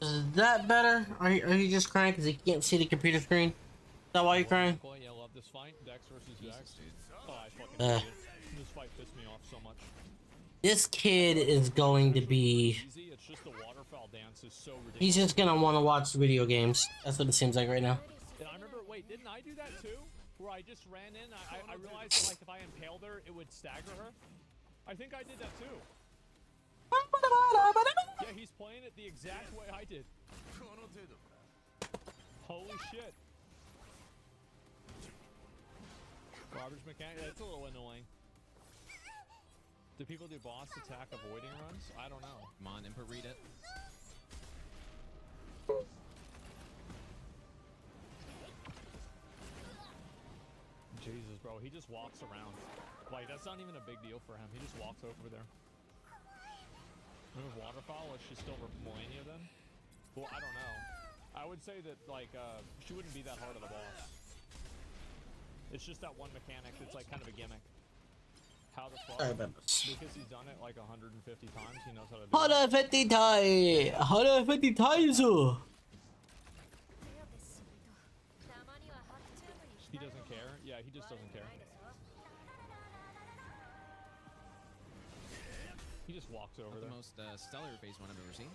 Is that better? Are you just crying because you can't see the computer screen? Is that why you're crying? Yeah, love this fight. Dex versus Dex. Dude. Oh, I fucking hate it. This fight pissed me off so much. This kid is going to be... Easy. It's just the waterfowl dance is so ridiculous. He's just gonna want to watch video games. That's what it seems like right now. And I remember, wait, didn't I do that too? Where I just ran in, I realized that, like, if I impaled her, it would stagger her. I think I did that too. Yeah, he's playing it the exact way I did. Holy shit. Garbage mechanic, that's a little annoying. Do people do boss attack avoiding runs? I don't know. Come on, input read it. Jesus, bro, he just walks around. Like, that's not even a big deal for him. He just walks over there. Remove waterfowl? Is she still Melania then? Well, I don't know. I would say that, like, she wouldn't be that hard of a boss. It's just that one mechanic that's, like, kind of a gimmick. How the fuck? Because he's done it, like, 150 times, he knows how to do it. 150 times! 150 times! Yeah, he just doesn't care. He just walks over Not there. the most stellar phase one I've ever seen.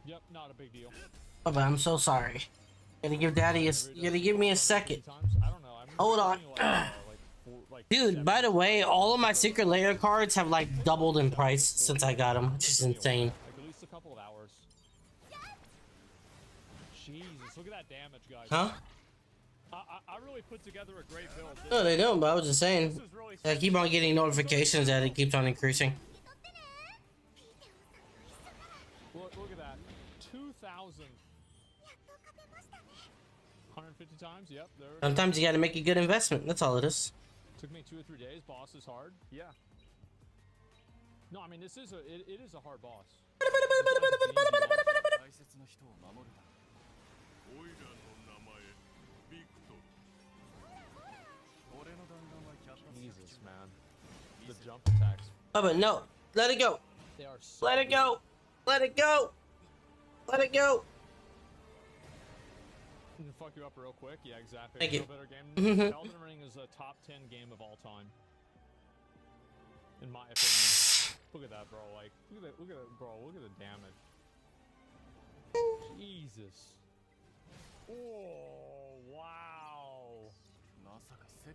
Yep, not a big deal. Oh, but I'm so sorry. Gotta give Daddy a. You gotta give me a second. I don't know. Hold on. Dude, by the way, all of my secret layer cards have like doubled in price since I got them, which is insane. Like at least a couple of hours. Jesus, look at that damage, guys. Huh? I really put together a great build. No, they don't, but I was just saying. I keep on getting notifications that it keeps on increasing. Look at that. 2,000. 150 times? Yep. There. Sometimes you gotta make a good investment. That's all it is. Took me 2 or 3 days. Boss is hard. Yeah. No, I mean this is it is a hard boss. Jesus, man. The jump attacks. Oh, but no. Let it go. They are so Let it go. Let it go. Let it go. Can fuck you up real quick. Yeah, exactly. Thank you. No better game. Elden Ring is a top 10 game of all time. In my opinion. Look at that, bro. Like, look at that, bro. Look at the damage. Jesus. Oh, wow.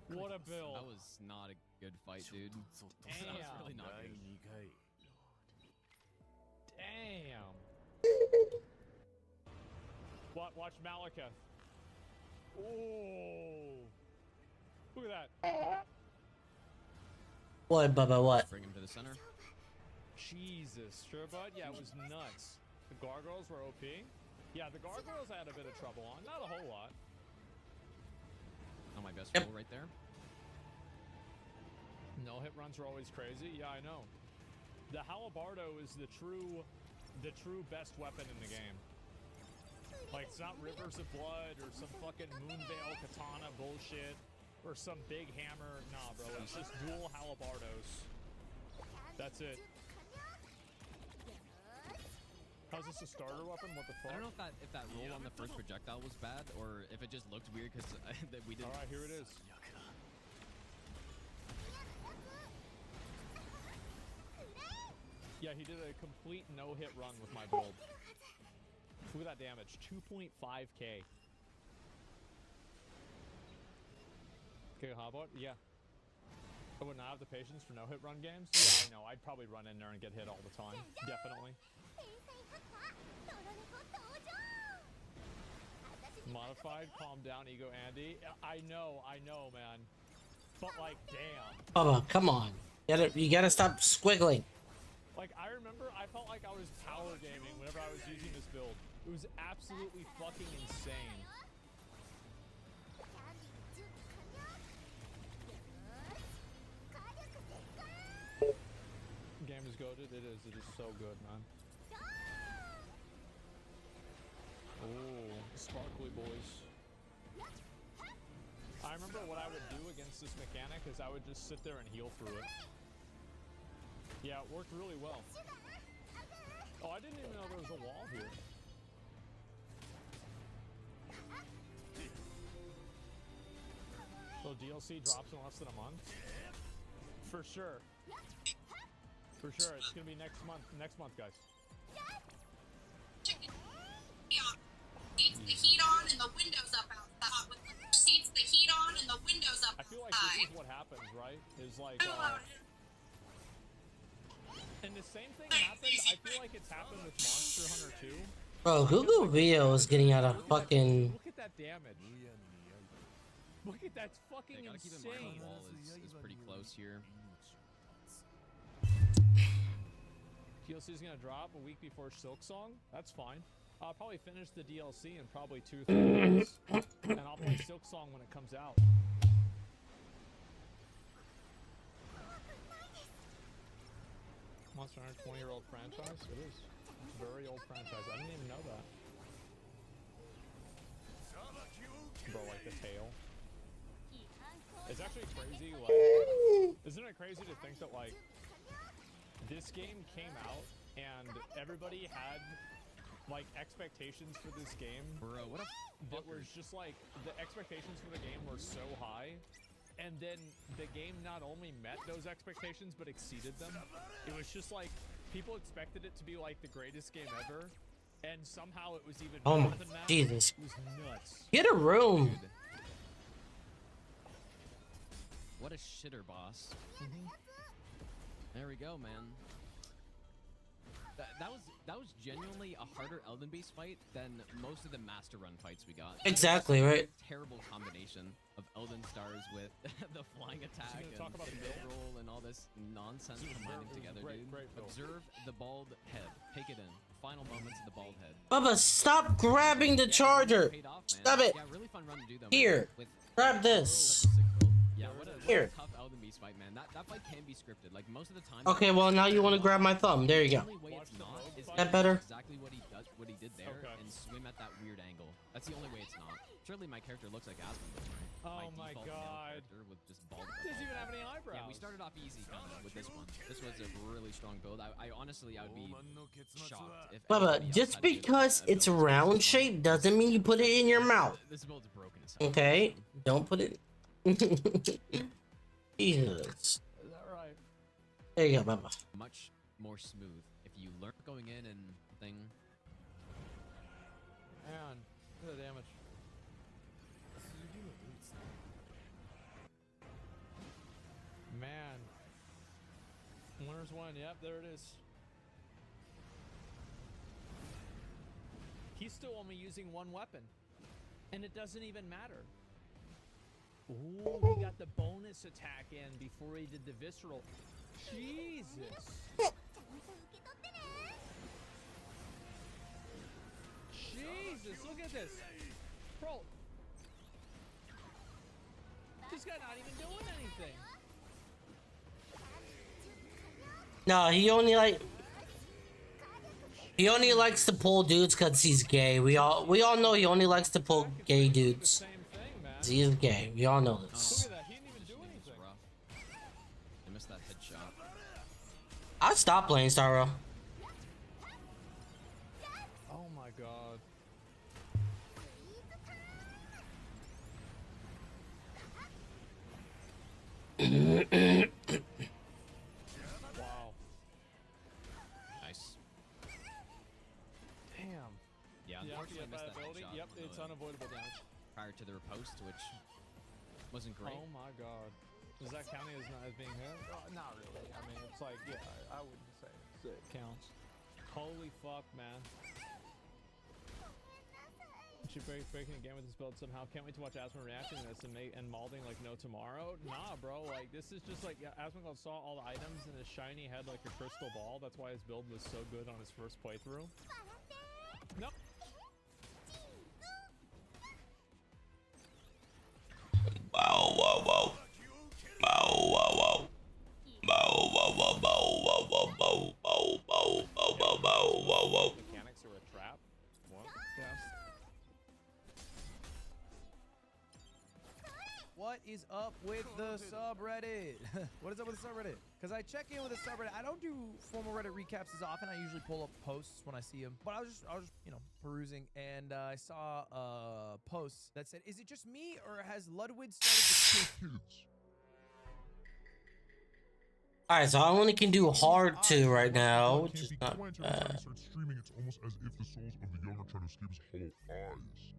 What a build. That was not a good fight, dude. That was really not good. Damn. Watch Malika. Oh. Look at that. What, Bubba? What? Bring him to the center. Jesus, sure, bud. Yeah, it was nuts. The gargoyles were OP. Yeah, the gargoyles I had a bit of trouble on. Not a whole lot. On my best Yep. roll right there. No hit runs are always crazy. Yeah, I know. The Halabardo is the true best weapon in the game. Like, it's not Rivers of Blood or some fucking Moonveil Katana bullshit or some big hammer. Nah, bro, it's just dual Halabardos. That's it. How's this a starter weapon? What the fuck? I don't know if that roll on the first projectile was bad or if it just looked weird because that we didn't. All right, here it is. Yeah, he did a complete no-hit run with my build. Look at that damage, 2.5k. Okay, how about? Yeah. I would not have the patience for no-hit run games. Yeah, I know. I'd probably run in there and get hit all the time. Definitely. Modified, calm down, Ego Andy. I know, man. But like, damn. Bubba, come on. You gotta stop squiggling. Like, I remember I felt like I was power gaming whenever I was using this build. It was absolutely fucking insane. Game is goated. It is so good, man. Oh, sparkly boys. I remember what I would do against this mechanic is I would just sit there and heal through it. Yeah, it worked really well. Oh, I didn't even know there was a wall here. So DLC drops in less than a month? For sure. For sure, it's gonna be next month, guys. Keeps the heat on and the windows up outside. Keeps the heat on and the windows up outside. I feel like this is what happens, right? Is like, and the same thing happened, I feel like it's happened with Monster Hunter 2. Bro, Google Video is getting out of fucking... Look at that damage. Look at that's fucking gotta insane. keep in mind the wall is pretty close here. DLC is gonna drop a week before Silk Song. That's fine. I'll probably finish the DLC in probably 2-3 weeks, and I'll play Silk Song when it comes out. Monster Hunter 20-year-old franchise? It is. It's a very old franchise. I didn't even know that. Bro, like the tail. It's actually crazy, like... Isn't it crazy to think that, like, this game came out, and everybody had, like, expectations for this game. Bro, what a that was just, like, the expectations for the game were so high and then the game not only met those expectations but exceeded them. It was just like people expected it to be like the greatest game ever, and somehow it was even better than that. Jesus. It was nuts. Get a room. Dude. What a shitter, boss. There we go, man. That was genuinely a harder Elden Beast fight than most of the Master Run fights we got. Exactly, right? Terrible combination of Elden Stars with the flying attack and the mid roll and all this nonsense combining together, dude. Observe the bald head. Take it in. Final moments of the bald head. Bubba, stop grabbing the charger. Stop it. Yeah, really fun run to do though. Here, grab this. Yeah, what a Here. tough Elden Beast fight, man. That fight can be scripted. Like most of the time. Okay, well now you want to grab my thumb. There you go. The only way it's not is That better? exactly what he did there, and swim at that weird angle. That's the only way it's not. Surely my character looks like Asmund does, right? Oh my default male god. character with just bald. Doesn't even have any eyebrows. Yeah, we started off easy kind of with this one. This was a really strong build. I honestly, I would be shocked if. Bubba, just because it's round shape doesn't mean you put it in your mouth. This build's broken as hell. Okay, don't put it. Jesus. Is that right? There you go, Bubba. Much more smooth if you learn going in and thing. Man, look at the damage. Man. Winners win. Yep, there it is. He's still only using one weapon. And it doesn't even matter. Ooh, he got the bonus attack in before he did the visceral. Jesus. Jesus, look at this. Bro. This guy not even doing anything. No, he only likes to pull dudes because he's gay. We all know he only likes to pull gay dudes. He is gay. We all know this. Look at that. He didn't even do anything. I missed that headshot. I stopped playing Starro. Oh my god. Wow. Nice. Damn. Yeah, Yeah, unfortunately I missed that ability. headshot. Yep, it's unavoidable damage. Prior to the riposte, which wasn't great. Oh my god. Does that count as being hit? Not really. I mean, it's like, yeah, I wouldn't say it counts. Holy fuck, man. Should breaking a game with this build somehow. Can't wait to watch Asmund reacting to this and malding like no tomorrow. Nah, bro. Like, this is just like, yeah, Asmund saw all the items in his shiny head like a crystal ball. That's why his build was so good on his first playthrough. Nope. Wow, wow, wow. Wow, wow, wow. Wow, wow, wow, wow, wow, wow, wow, wow, wow, wow, wow, wow, wow. Mechanics are a trap. What? Yes. What is up with the subreddit? What is up with the subreddit? Because I check in with the subreddit. I don't do formal Reddit recaps as often. I usually pull up posts when I see them. But I was just you know, perusing, and I saw a post that said, "Is it just me, or has Ludwig started to kill kids?" Alright, so I only can do hard 2 right now, which is not bad. Streaming, it's almost as if the souls of the young are trying to escape his hollow eyes.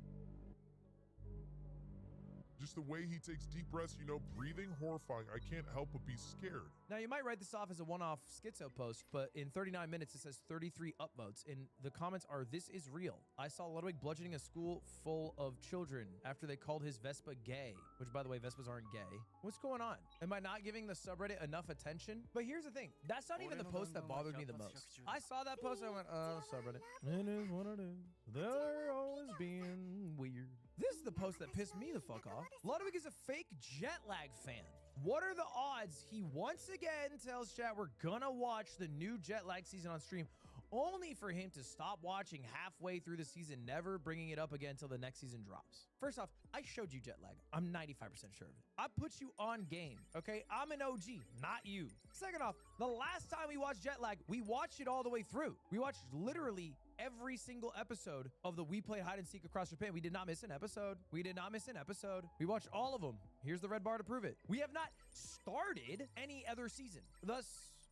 Just the way he takes deep breaths, you know, breathing, horrifying. I can't help but be scared. Now, you might write this off as a one-off schizo post, but in 39 minutes, it says 33 upvotes, and the comments are, "This is real. I saw Ludwig bludgeoning a school full of children after they called his Vespa gay," which, by the way, Vespas aren't gay. What's going on? Am I not giving the subreddit enough attention? But here's the thing. That's not even the post that bothered me the most. I saw that post, and I went, "Oh, subreddit. It is what it is. They're always being weird." This is the post that pissed me the fuck off. Ludwig is a fake jet lag fan. What are the odds he once again tells chat we're gonna watch the new jet lag season on stream, only for him to stop watching halfway through the season, never bringing it up again until the next season drops? First off, I showed you jet lag. I'm 95% sure of it. I put you on game, okay? I'm an OG, not you. Second off, the last time we watched jet lag, we watched it all the way through. We watched literally every single episode of the We Played Hide and Seek Across Japan. We did not miss an episode. We did not miss an episode. We watched all of them. Here's the red bar to prove it. We have not started any other season. Thus,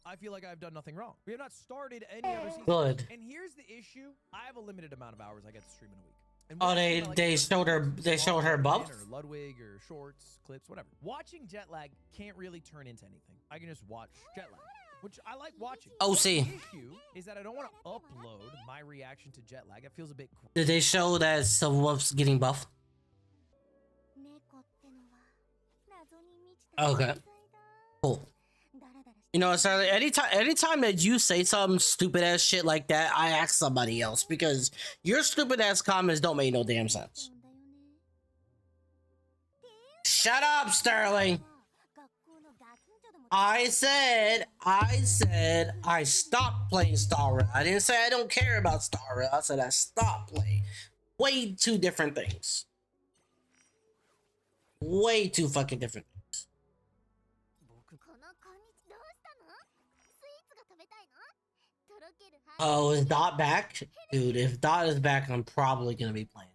I feel like I've done nothing wrong. We have not started any other season. Good. And here's the issue. I have a limited amount of hours I get to stream in a week. And Oh, they showed her buff? or Ludwig or shorts, clips, whatever. Watching jet lag can't really turn into anything. I can just watch jet lag, which I like watching. Oh, see. The issue is that I don't want to upload my reaction to jet lag. It feels a bit Did they show that Silverwolf's getting buffed? Okay. Cool. You know, Charlie, anytime that you say some stupid ass shit like that, I ask somebody else because your stupid ass comments don't make no damn sense. Shut up, Sterling. I said I stopped playing Star Rail. I didn't say I don't care about Star Rail. I said I stopped playing. Way two different things. Way too fucking different things. Oh, is Dot back? Dude, if Dot is back, I'm probably gonna be playing.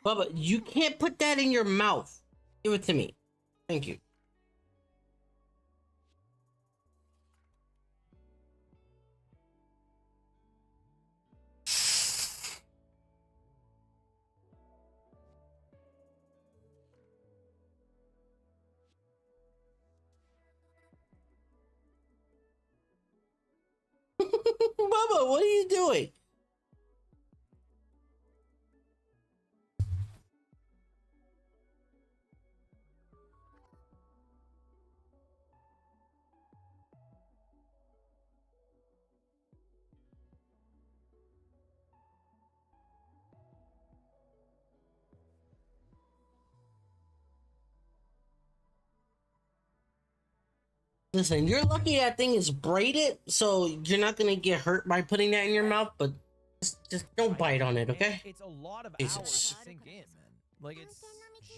Bubba, you can't put that in your mouth. Give it to me. Thank you. Bubba, what are you doing? Listen, you're lucky that thing is braided, so you're not gonna get hurt by putting that in your mouth, but just don't bite on it, okay? It's a lot of Jesus. hours to sink in, man. Like, it's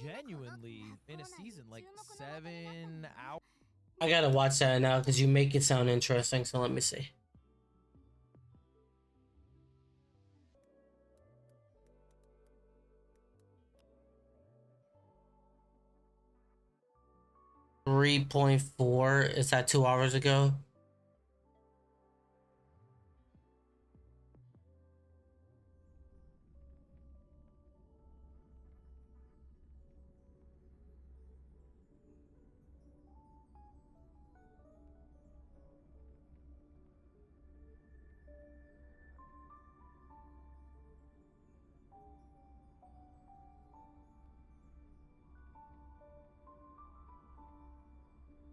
genuinely, in a season, like 7 hours. I gotta watch that now because you make it sound interesting, so let me see. .4 is that 2 hours ago?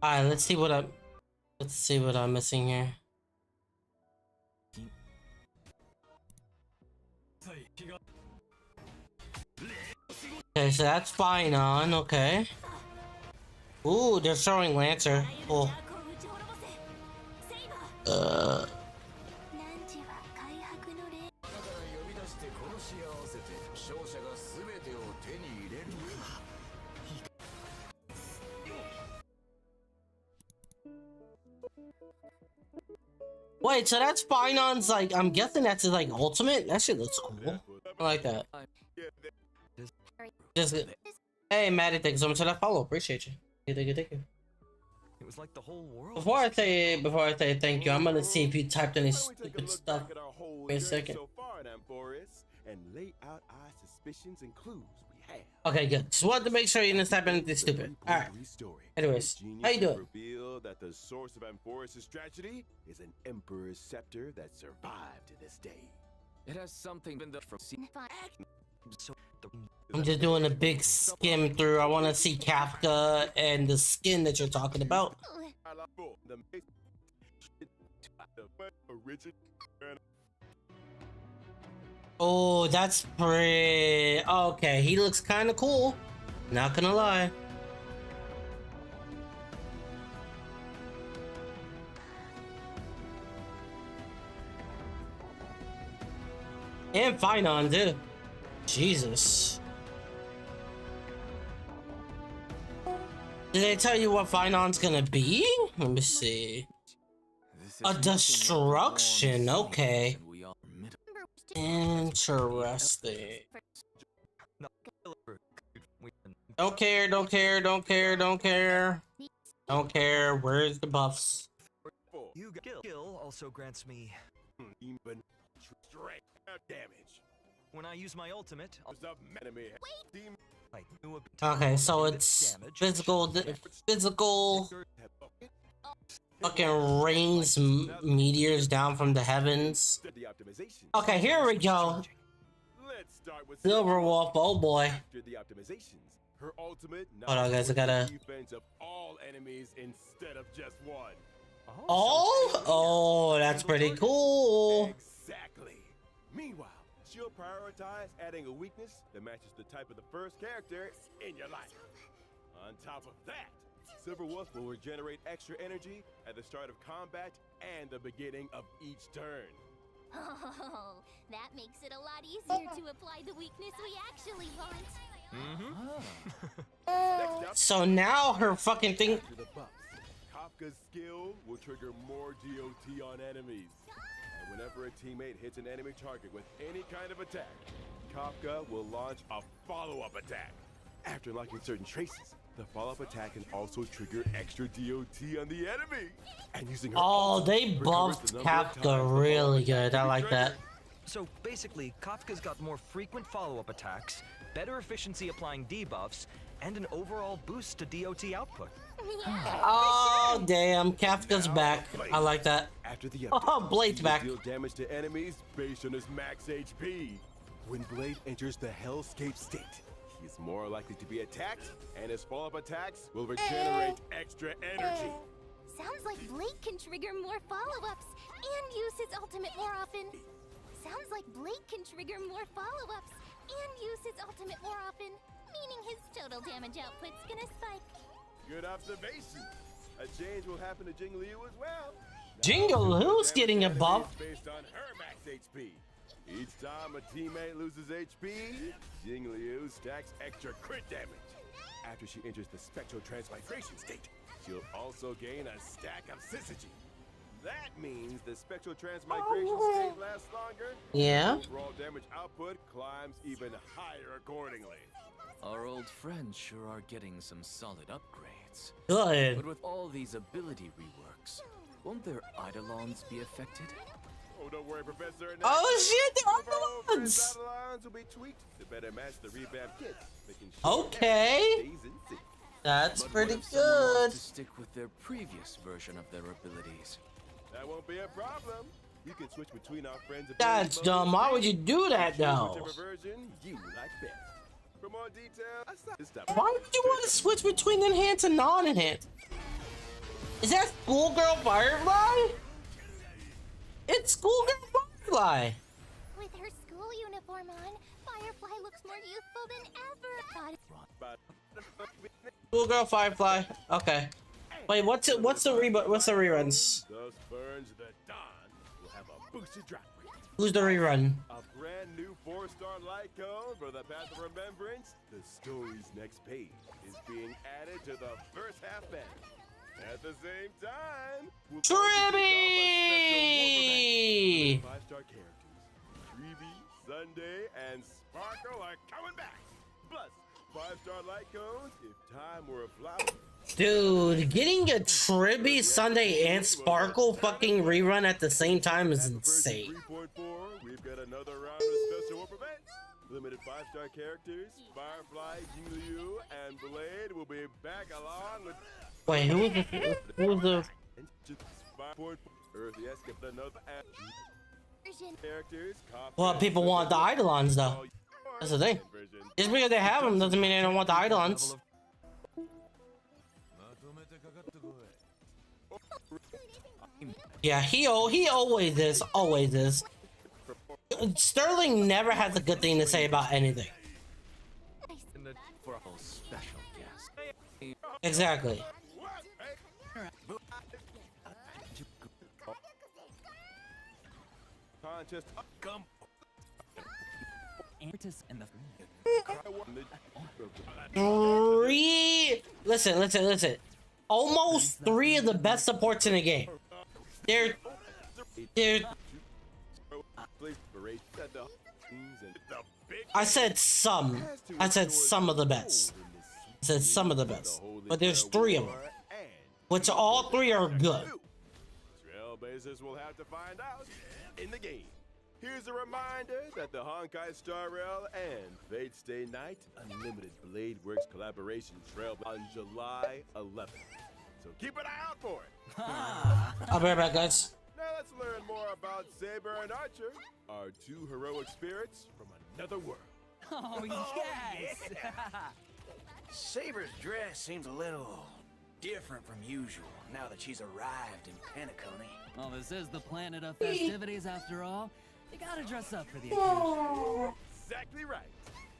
Alright, let's see what I'm missing here. Okay, so that's fine on, okay. Ooh, they're showing Lancer. Cool. Wait, so that's Finon's, like, I'm guessing that's his, like, ultimate? That shit looks cool. I like that. Just, hey, Maddie, thanks so much for that follow. Appreciate you. Thank you. It was like the whole world. Before I say thank you, I'm gonna see if you typed any stupid stuff. Wait a second. And lay out our suspicions and clues we have. Okay, good. Just wanted to make sure you didn't type anything stupid. Alright. Anyways, how you doing? Reveal that the source of Amphoris's tragedy is an emperor's scepter that survived to this day. It has something in the I'm just doing a big skim through. I want to see Kafka and the skin that you're talking about. Oh, that's pretty. Okay, he looks kind of cool. Not gonna lie. And Finon, too. Jesus. Did they tell you what Finon's gonna be? Let me see. A destruction. Okay. Interesting. Don't care, don't care, don't care, don't care. Don't care. Where's the buffs? You skill also grants me even straight damage. When I use my ultimate, Okay, so it's physical, fucking rains meteors down from the heavens. Okay, here we go. Silver Wolf, oh boy. After the optimizations, her ultimate Hold on, guys, I gotta. defense of all enemies instead of just one. Oh, oh, that's pretty cool. Exactly. Meanwhile, she'll prioritize adding a weakness that matches the type of the first character in your life. On top of that, Silver Wolf will regenerate extra energy at the start of combat and the beginning of each turn. Oh, that makes it a lot easier to apply the weakness we actually want. So now her fucking thing. After the buffs, Kafka's skill will trigger more DOT on enemies. And whenever a teammate hits an enemy target with any kind of attack, Kafka will launch a follow-up attack. After unlocking certain traces, the follow-up attack can also trigger extra DOT on the enemy. And using her They buffed Kafka really good. I like that. So basically, Kafka's got more frequent follow-up attacks, better efficiency applying debuffs, and an overall boost to DOT output. Oh damn, Kafka's back. I like that. After the update, Blade's back. Deal damage to enemies based on his max HP. When Blade enters the Hellscape state, he's more likely to be attacked, and his follow-up attacks will regenerate extra energy. Sounds like Blade can trigger more follow-ups and use his ultimate more often. Sounds like Blade can trigger more follow-ups and use his ultimate more often, meaning his total damage output's gonna spike. Good observation. A change will happen to Jing Liu as well. Jingle, who's getting a buff? Based on her max HP. Each time a teammate loses HP, Jing Liu stacks extra crit damage. After she enters the spectral transmigration state, she'll also gain a stack of syzygy. That means the spectral transmigration state lasts longer. Yeah. Overall damage output climbs even higher accordingly. Our old friends sure are getting some solid upgrades. Good. But with all these ability reworks, won't their Eidolons be affected? Oh, don't worry, Professor. Oh shit, the Eidolons! Eidolons will be tweaked to better match the revamped kits. Okay. That's pretty good. To stick with their previous version of their abilities. That won't be a problem. You can switch between our friends. That's dumb. Why would you do that though? Whichever version you like best. For more details, Why would you want to switch between enhanced and non-enhanced? Is that Schoolgirl Firefly? It's Schoolgirl Firefly. With her school uniform on, Firefly looks more youthful than ever. Schoolgirl Firefly. Okay. Wait, what's the reruns? Those burns the dawn will have a boosted drop rate. Who's the rerun? A brand new 4-star light code for the Path of Remembrance. The story's next page is being added to the first half banner. At the same time, we'll Tribby! 5-star characters. Tribby, Sunday, and Sparkle are coming back. Plus, 5-star light codes if time were a flower. Dude, getting a Tribby, Sunday, and Sparkle fucking rerun at the same time is insane. 3.4, we've got another round of special events. Limited 5-star characters, Firefly, Jingliu, and Blade will be back along with... Wait, who was the... Well, people want the Eidolons, though. That's the thing. Just because they have them doesn't mean they don't want the Eidolons. Yeah, he always is, always is. Sterling never has a good thing to say about anything. Exactly. Contest come. Listen. almost 3 of the best supports in the game. They're I said some. I said some of the best. I said some of the best. But there's 3 of them. Which all 3 are good. Trailblazers will have to find out in the game. Here's a reminder that the Honkai Star Rail and Fate Stay Night Unlimited Blade Works collaboration trail on July 11th. So keep an eye out for it. I'll be right back, guys. Now let's learn more about Saber and Archer, our 2 heroic spirits from another world. Oh, yes! Saber's dress seems a little different from usual now that she's arrived in Penacony. Well, this is the planet of festivities after all. You gotta dress up for the occasion. Exactly right.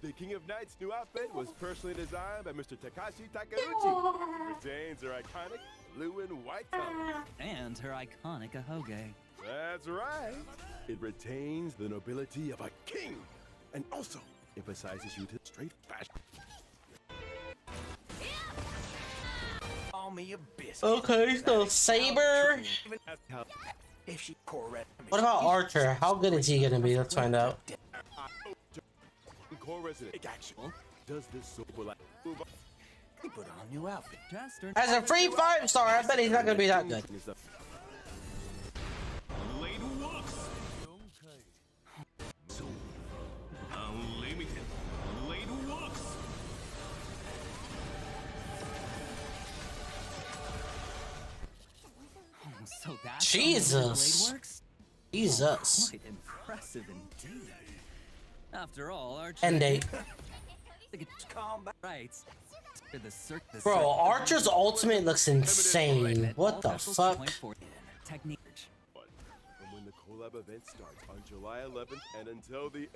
The King of Night's new outfit was personally designed by Mr. Takashi Takeuchi. It retains her iconic blue and white color. And her iconic ahoge. That's right. It retains the nobility of a king and also emphasizes you to straight fashion. Call me a biscuit. Okay, so Saber. If she correct me. What about Archer? How good is he gonna be? Let's find out. Core resident action. Does this sober like he put on a new outfit. As a free 5-star, I bet he's not gonna be that good. So that's Jesus. Jesus. Quite impressive indeed. After all, Archer. End date. Right. Bro, Archer's ultimate looks insane. What the fuck? Technique. From when the collab event starts on July 11th and until the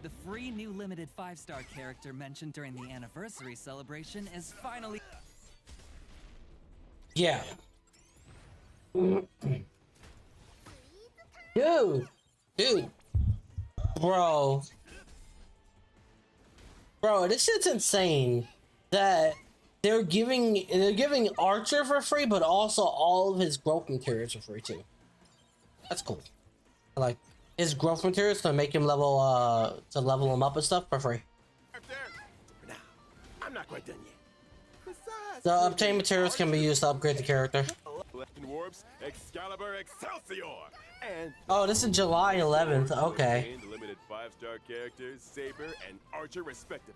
The free new limited 5-star character mentioned during the anniversary celebration is finally. Yeah. Dude. Bro, this shit's insane that they're giving Archer for free, but also all of his growth materials for free too. That's cool. Like his growth materials to make him level him up and stuff for free. I'm not quite done yet. The obtained materials can be used to upgrade the character. Warps, Excalibur, Excelsior, and oh, this is July 11th. Okay. Limited 5-star characters, Saber and Archer, respectively,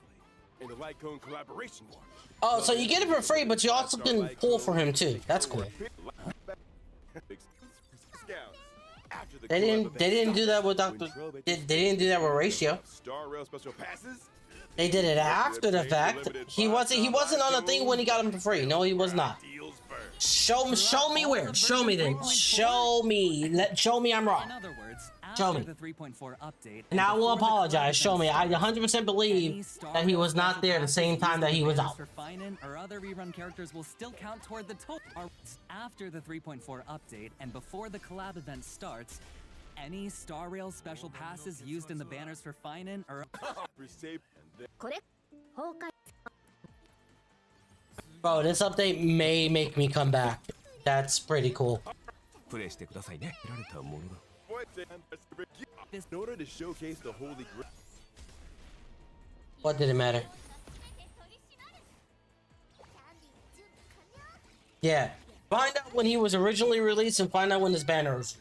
in the Lycone collaboration war. Oh, so you get it for free, but you also can pull for him too. That's cool. They didn't do that with They didn't do that with Ratio. Star Rail special passes. They did it after the fact. He wasn't on the thing when he got him for free. No, he was not. Show me where. Show me then. Show me I'm wrong. In other words, Show me. after the 3.4 update, And I will apologize. Show me. I 100% believe that he was not there the same time that he was out. for Finan or other rerun characters will still count toward the total. After the 3.4 update and before the collab event starts, any Star Rail special passes used in the banners for Finan or Bro, this update may make me come back. That's pretty cool. In order to showcase the Holy Grail. What did it matter? Yeah. Find out when he was originally released and find out when his banner was.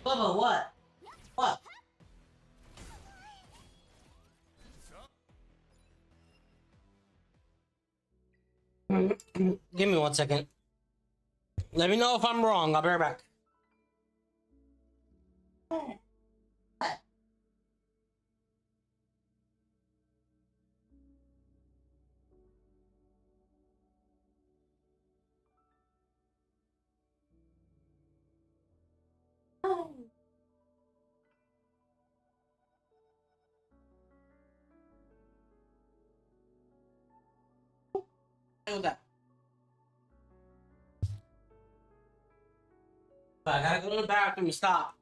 Bubba, what? What? Give me 1 second. Let me know if I'm wrong. I'll be right back. That. I gotta go to the bathroom and stop.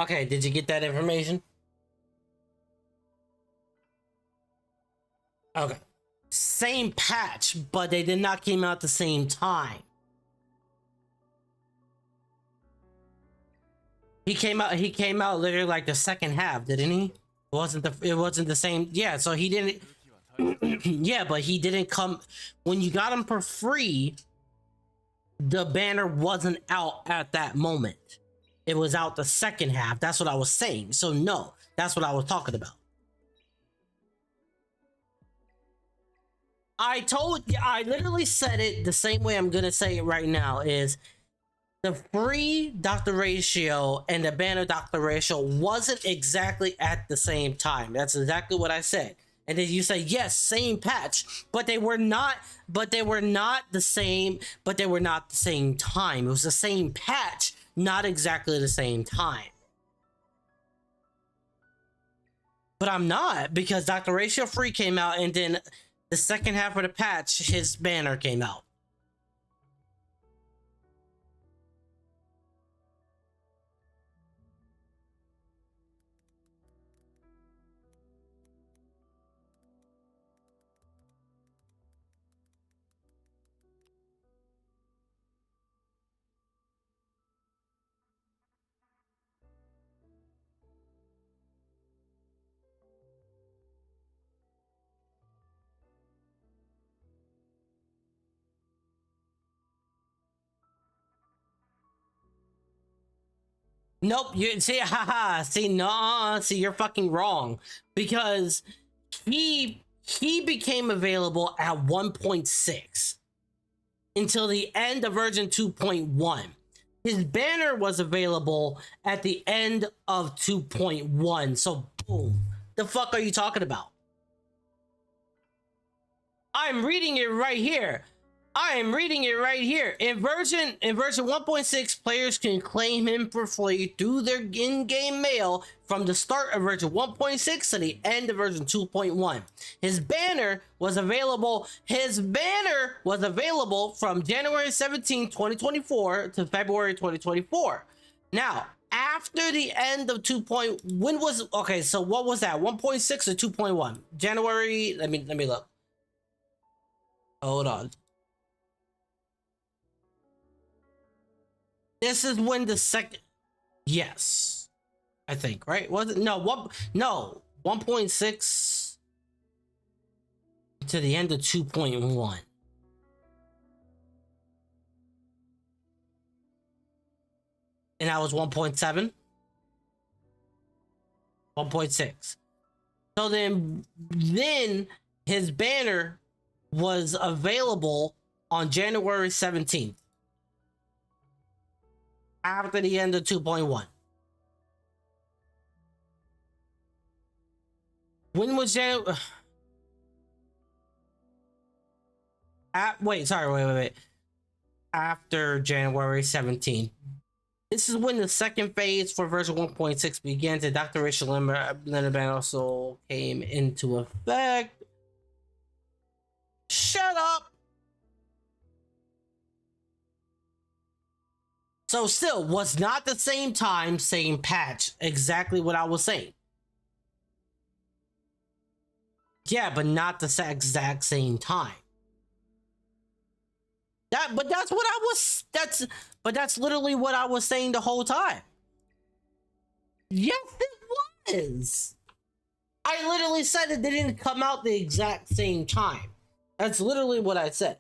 Okay, did you get that information? Okay. Same patch, but they did not came out at the same time. He came out literally like the second half, didn't he? It wasn't the same. Yeah, so he didn't yeah, but he didn't come when you got him for free. The banner wasn't out at that moment. It was out the second half. That's what I was saying. So no, that's what I was talking about. I literally said it the same way I'm gonna say it right now is the free Dr. Ratio and the banner Dr. Ratio wasn't exactly at the same time. That's exactly what I said. And then you say, yes, same patch, but they were not the same time. It was the same patch, not exactly the same time. But I'm not, because Dr. Ratio Free came out and then the second half of the patch, his banner came out. Nope, you see, haha, see, no, see, you're fucking wrong, because he became available at 1.6 until the end of version 2.1. His banner was available at the end of 2.1. So boom, the fuck are you talking about? I'm reading it right here. In version 1.6, players can claim him for free through their in-game mail from the start of version 1.6 to the end of version 2.1. His banner was available from January 17, 2024 to February 2024. Now, after the end of so what was that? 1.6 or 2.1? January, let me look. Hold on. This is when the second, yes, I think, right? Was it? No, 1.6 to the end of 2.1. And that was 1.7, 1.6. So then his banner was available on January 17th. After the end of 2.1. When was January? Wait. After January 17th. This is when the second phase for version 1.6 began. The Dr. Rachel Leonard ban also came into effect. Shut up! So still, was not the same time, same patch. Exactly what I was saying. Yeah, but not the exact same time. That's literally what I was saying the whole time. Yes, it was. I literally said it didn't come out the exact same time. That's literally what I said.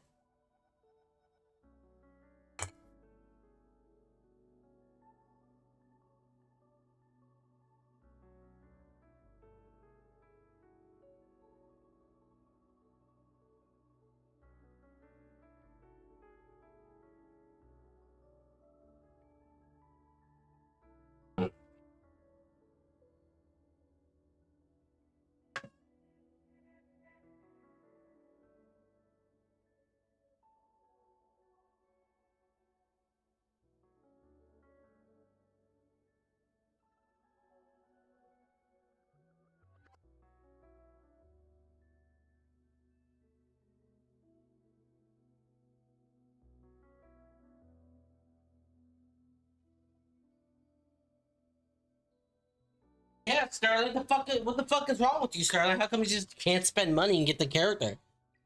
Yeah, Sterling, what the fuck is wrong with you, Sterling? How come you just can't spend money and get the character?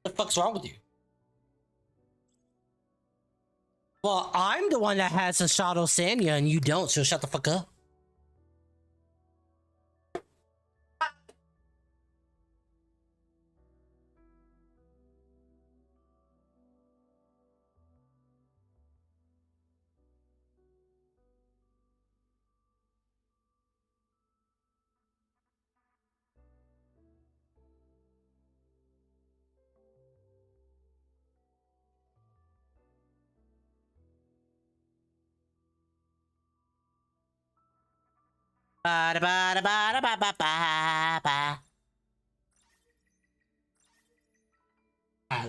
What the fuck's wrong with you? Well, I'm the one that has a Shadow Sanya and you don't, so shut the fuck up. Alright,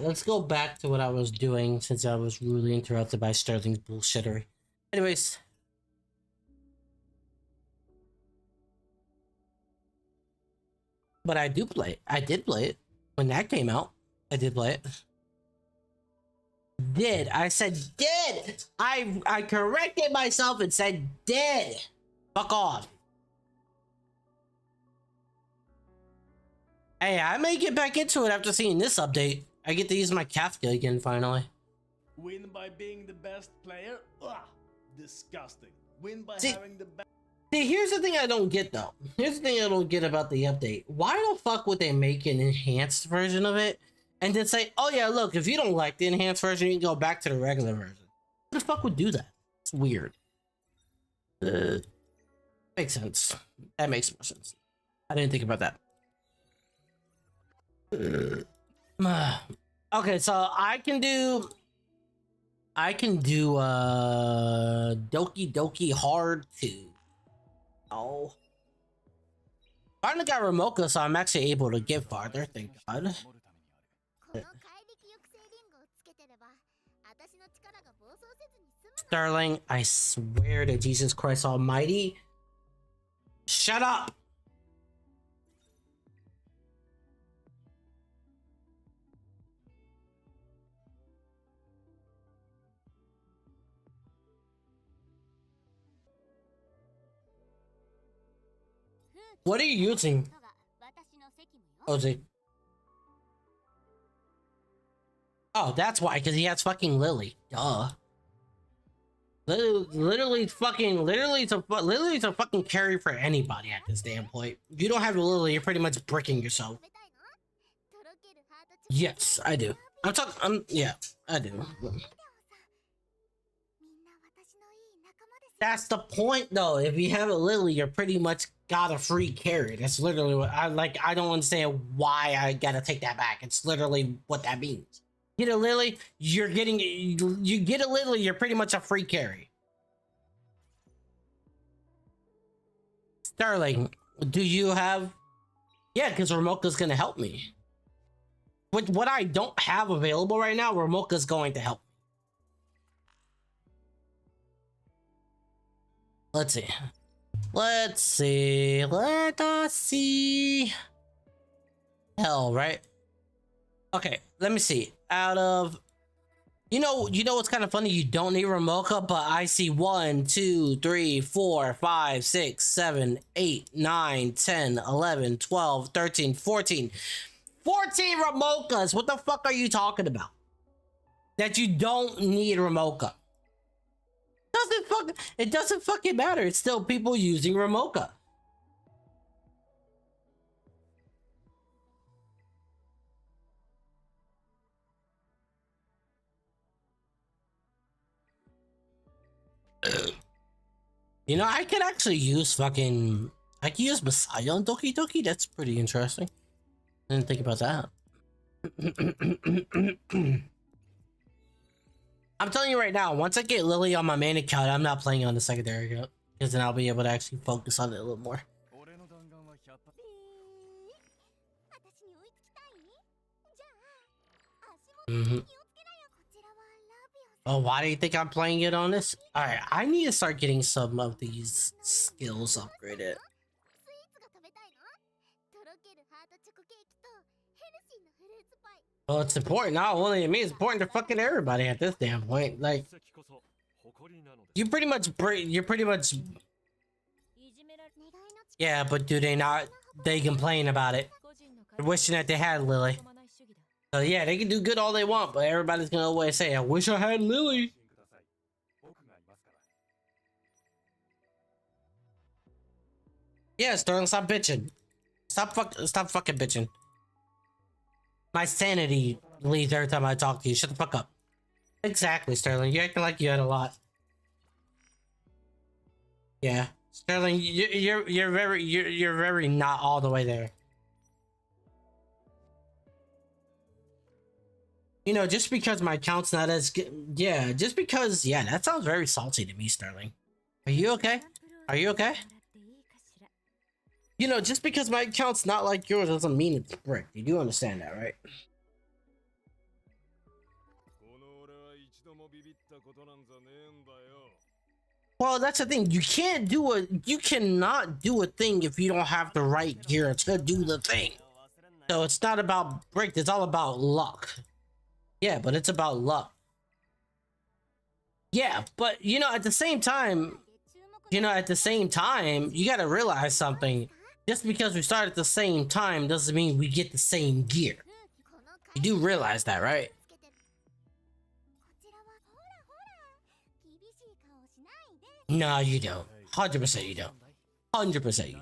let's go back to what I was doing since I was rudely interrupted by Sterling's bullshittery. Anyways. But I do play it. I did play it. When that came out, I did play it. Did. I said did. I corrected myself and said did. Fuck off. Hey, I may get back into it after seeing this update. I get to use my Kafka again finally. Win by being the best player? Ugh, disgusting. Win by See, having the best. See, here's the thing I don't get though. Here's the thing I don't get about the update. Why the fuck would they make an enhanced version of it and then say, oh yeah, look, if you don't like the enhanced version, you can go back to the regular version? Who the fuck would do that? It's weird. Makes sense. That makes more sense. I didn't think about that. Okay, so I can do Doki Doki Hard 2. Oh. Finally got Remoka, so I'm actually able to get farther, thank God. Sterling, I swear to Jesus Christ Almighty. Shut up! What are you using, Ozi? Oh, that's why, because he has fucking Lily. Duh. Literally to fucking carry for anybody at this damn point. If you don't have Lily, you're pretty much bricking yourself. Yes, I do. Yeah, I do. That's the point, though. If you have a Lily, you're pretty much got a free carry. That's literally what I like. I don't understand why I gotta take that back. It's literally what that means. Get a Lily, you're getting. You get a Lily, you're pretty much a free carry. Sterling, do you have? Yeah, because Ramoka's gonna help me. With what I don't have available right now, Ramoka's going to help. Let's see. Let us see. Hell, right? Okay, let me see. Out of, you know what's kind of funny? You don't need Ramoka, but I see 1, 2, 3, 4, 5, 6, 7, 8, 9, 10, 11, 12, 13, 14. 14 Ramokas! What the fuck are you talking about? That you don't need Ramoka. It doesn't fucking matter. It's still people using Ramoka. You know, I could actually use I can use Messiah on Doki Doki. That's pretty interesting. I didn't think about that. I'm telling you right now, once I get Lily on my main account, I'm not playing on the secondary account. Because then I'll be able to actually focus on it a little more. Oh, why do you think I'm playing it on this? Alright, I need to start getting some of these skills upgraded. Well, it's important not only to me, it's important to fucking everybody at this damn point. Like, you're pretty much Yeah, but do they not? They complain about it. They're wishing that they had Lily. So yeah, they can do good all they want, but everybody's gonna always say, I wish I had Lily. Yeah, Sterling, stop bitching. Stop fucking bitching. My sanity leaves every time I talk to you. Shut the fuck up. Exactly, Sterling. You're acting like you had a lot. Yeah, Sterling, you're very not all the way there. You know, just because my account's not as good, yeah, just because, yeah, that sounds very salty to me, Sterling. Are you okay? Are you okay? You know, just because my account's not like yours doesn't mean it's brick. You do understand that, right? Well, that's the thing. You cannot do a thing if you don't have the right gear to do the thing. So it's not about brick, it's all about luck. Yeah, but it's about luck. Yeah, but you know, at the same time, you gotta realize something. Just because we start at the same time doesn't mean we get the same gear. You do realize that, right? No, you don't. 100% you don't. 100% you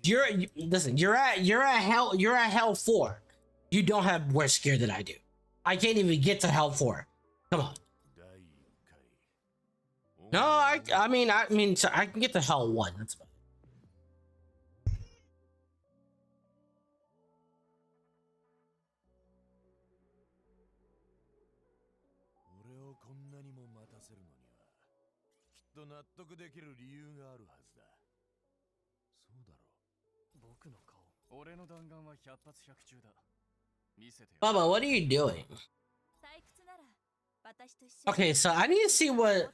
don't. Listen, you're at hell 4. You don't have worse gear than I do. I can't even get to hell 4. Come on. No, I mean, so I can get to hell 1. That's fine. Bubba, what are you doing? Okay, so I need to see what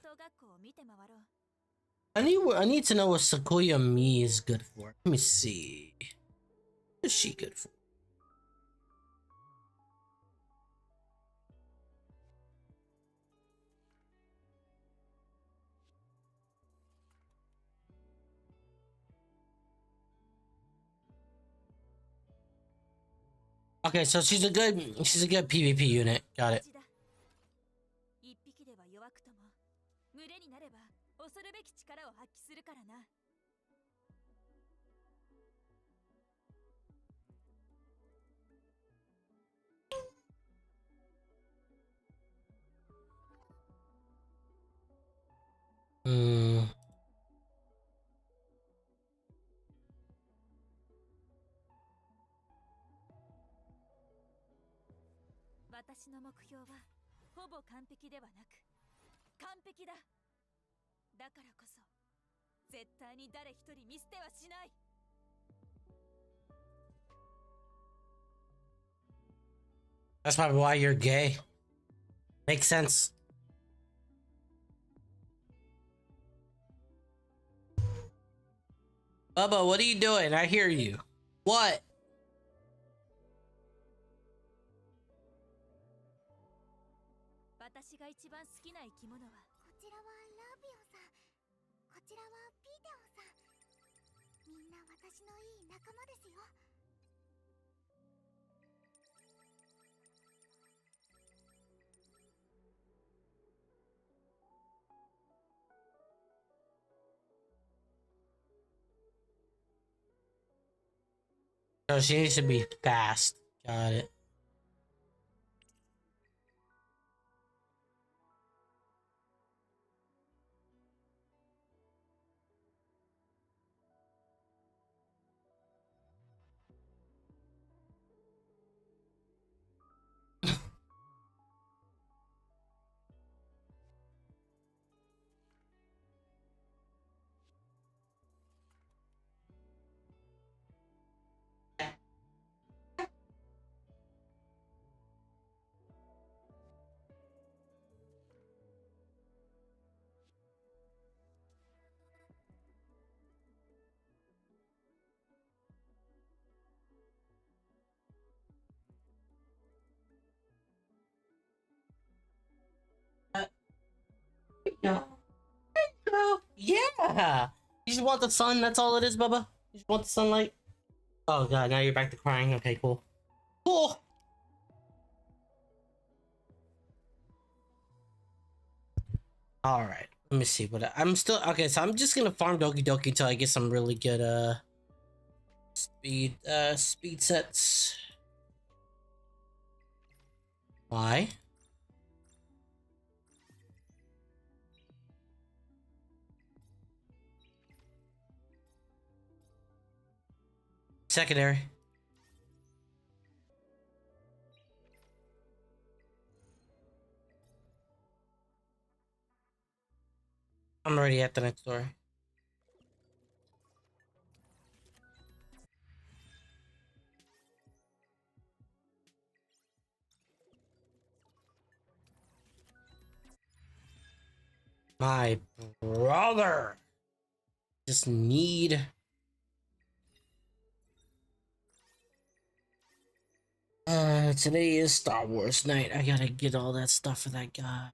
I need to know what Sequoia Mi is good for. Let me see. What is she good for? Okay, so she's a good PvP unit. Got it. Hmm. 私の目標はほぼ完璧ではなく完璧だ。だからこそ絶対に誰一人見捨てはしない。That's probably why you're gay. Makes sense. Bubba, what are you doing? I hear you. What? 私が一番好きな生き物はこちらはラビオさん、こちらはピテオさん。みんな私のいい仲間ですよ。So she needs to be fast. Got it. No. Yeah. You just want the sun, that's all it is, Bubba? You just want the sunlight? Oh god, now you're back to crying. Okay, cool. Cool! Alright, let me see what I'm still okay, so I'm just gonna farm Doki Doki until I get some really good speed sets. Why? Secondary. I'm already at the next door. My brother. Just need. Today is Star Wars night. I gotta get all that stuff for that guy.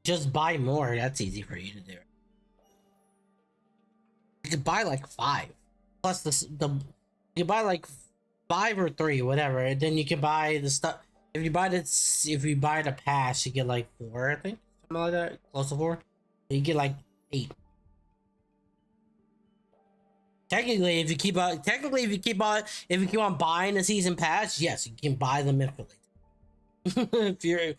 Just buy more. That's easy for you to do. You could buy like 5. Plus you buy like 5 or 3, whatever. And then you can buy the stuff. If you buy the pass, you get like 4, I think. Something like that. Close to 4. You get like 8. Technically, if you keep on buying the season pass, yes, you can buy them infinitely. If you're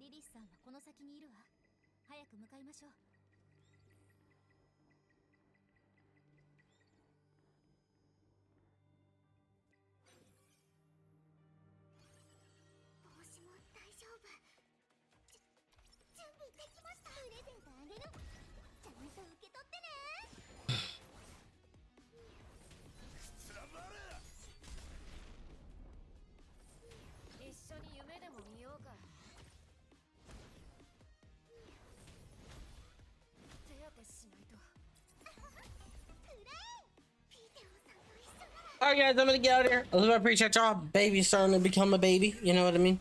リリスさんはこの先にいるわ。早く向かいましょう。Alright guys, I'm gonna get out of here. I love, I appreciate y'all. Baby's starting to become a baby, you know what I mean?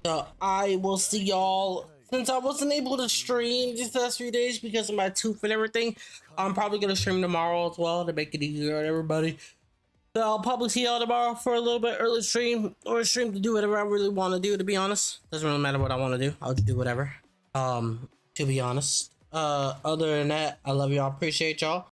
So I will see y'all. Since I wasn't able to stream these last few days because of my tooth and everything, I'm probably gonna stream tomorrow as well to make it easier on everybody. So I'll probably see y'all tomorrow for a little bit early stream, or a stream to do whatever I really want to do, to be honest. Doesn't really matter what I want to do. I'll just do whatever. To be honest. Other than that, I love y'all. Appreciate y'all.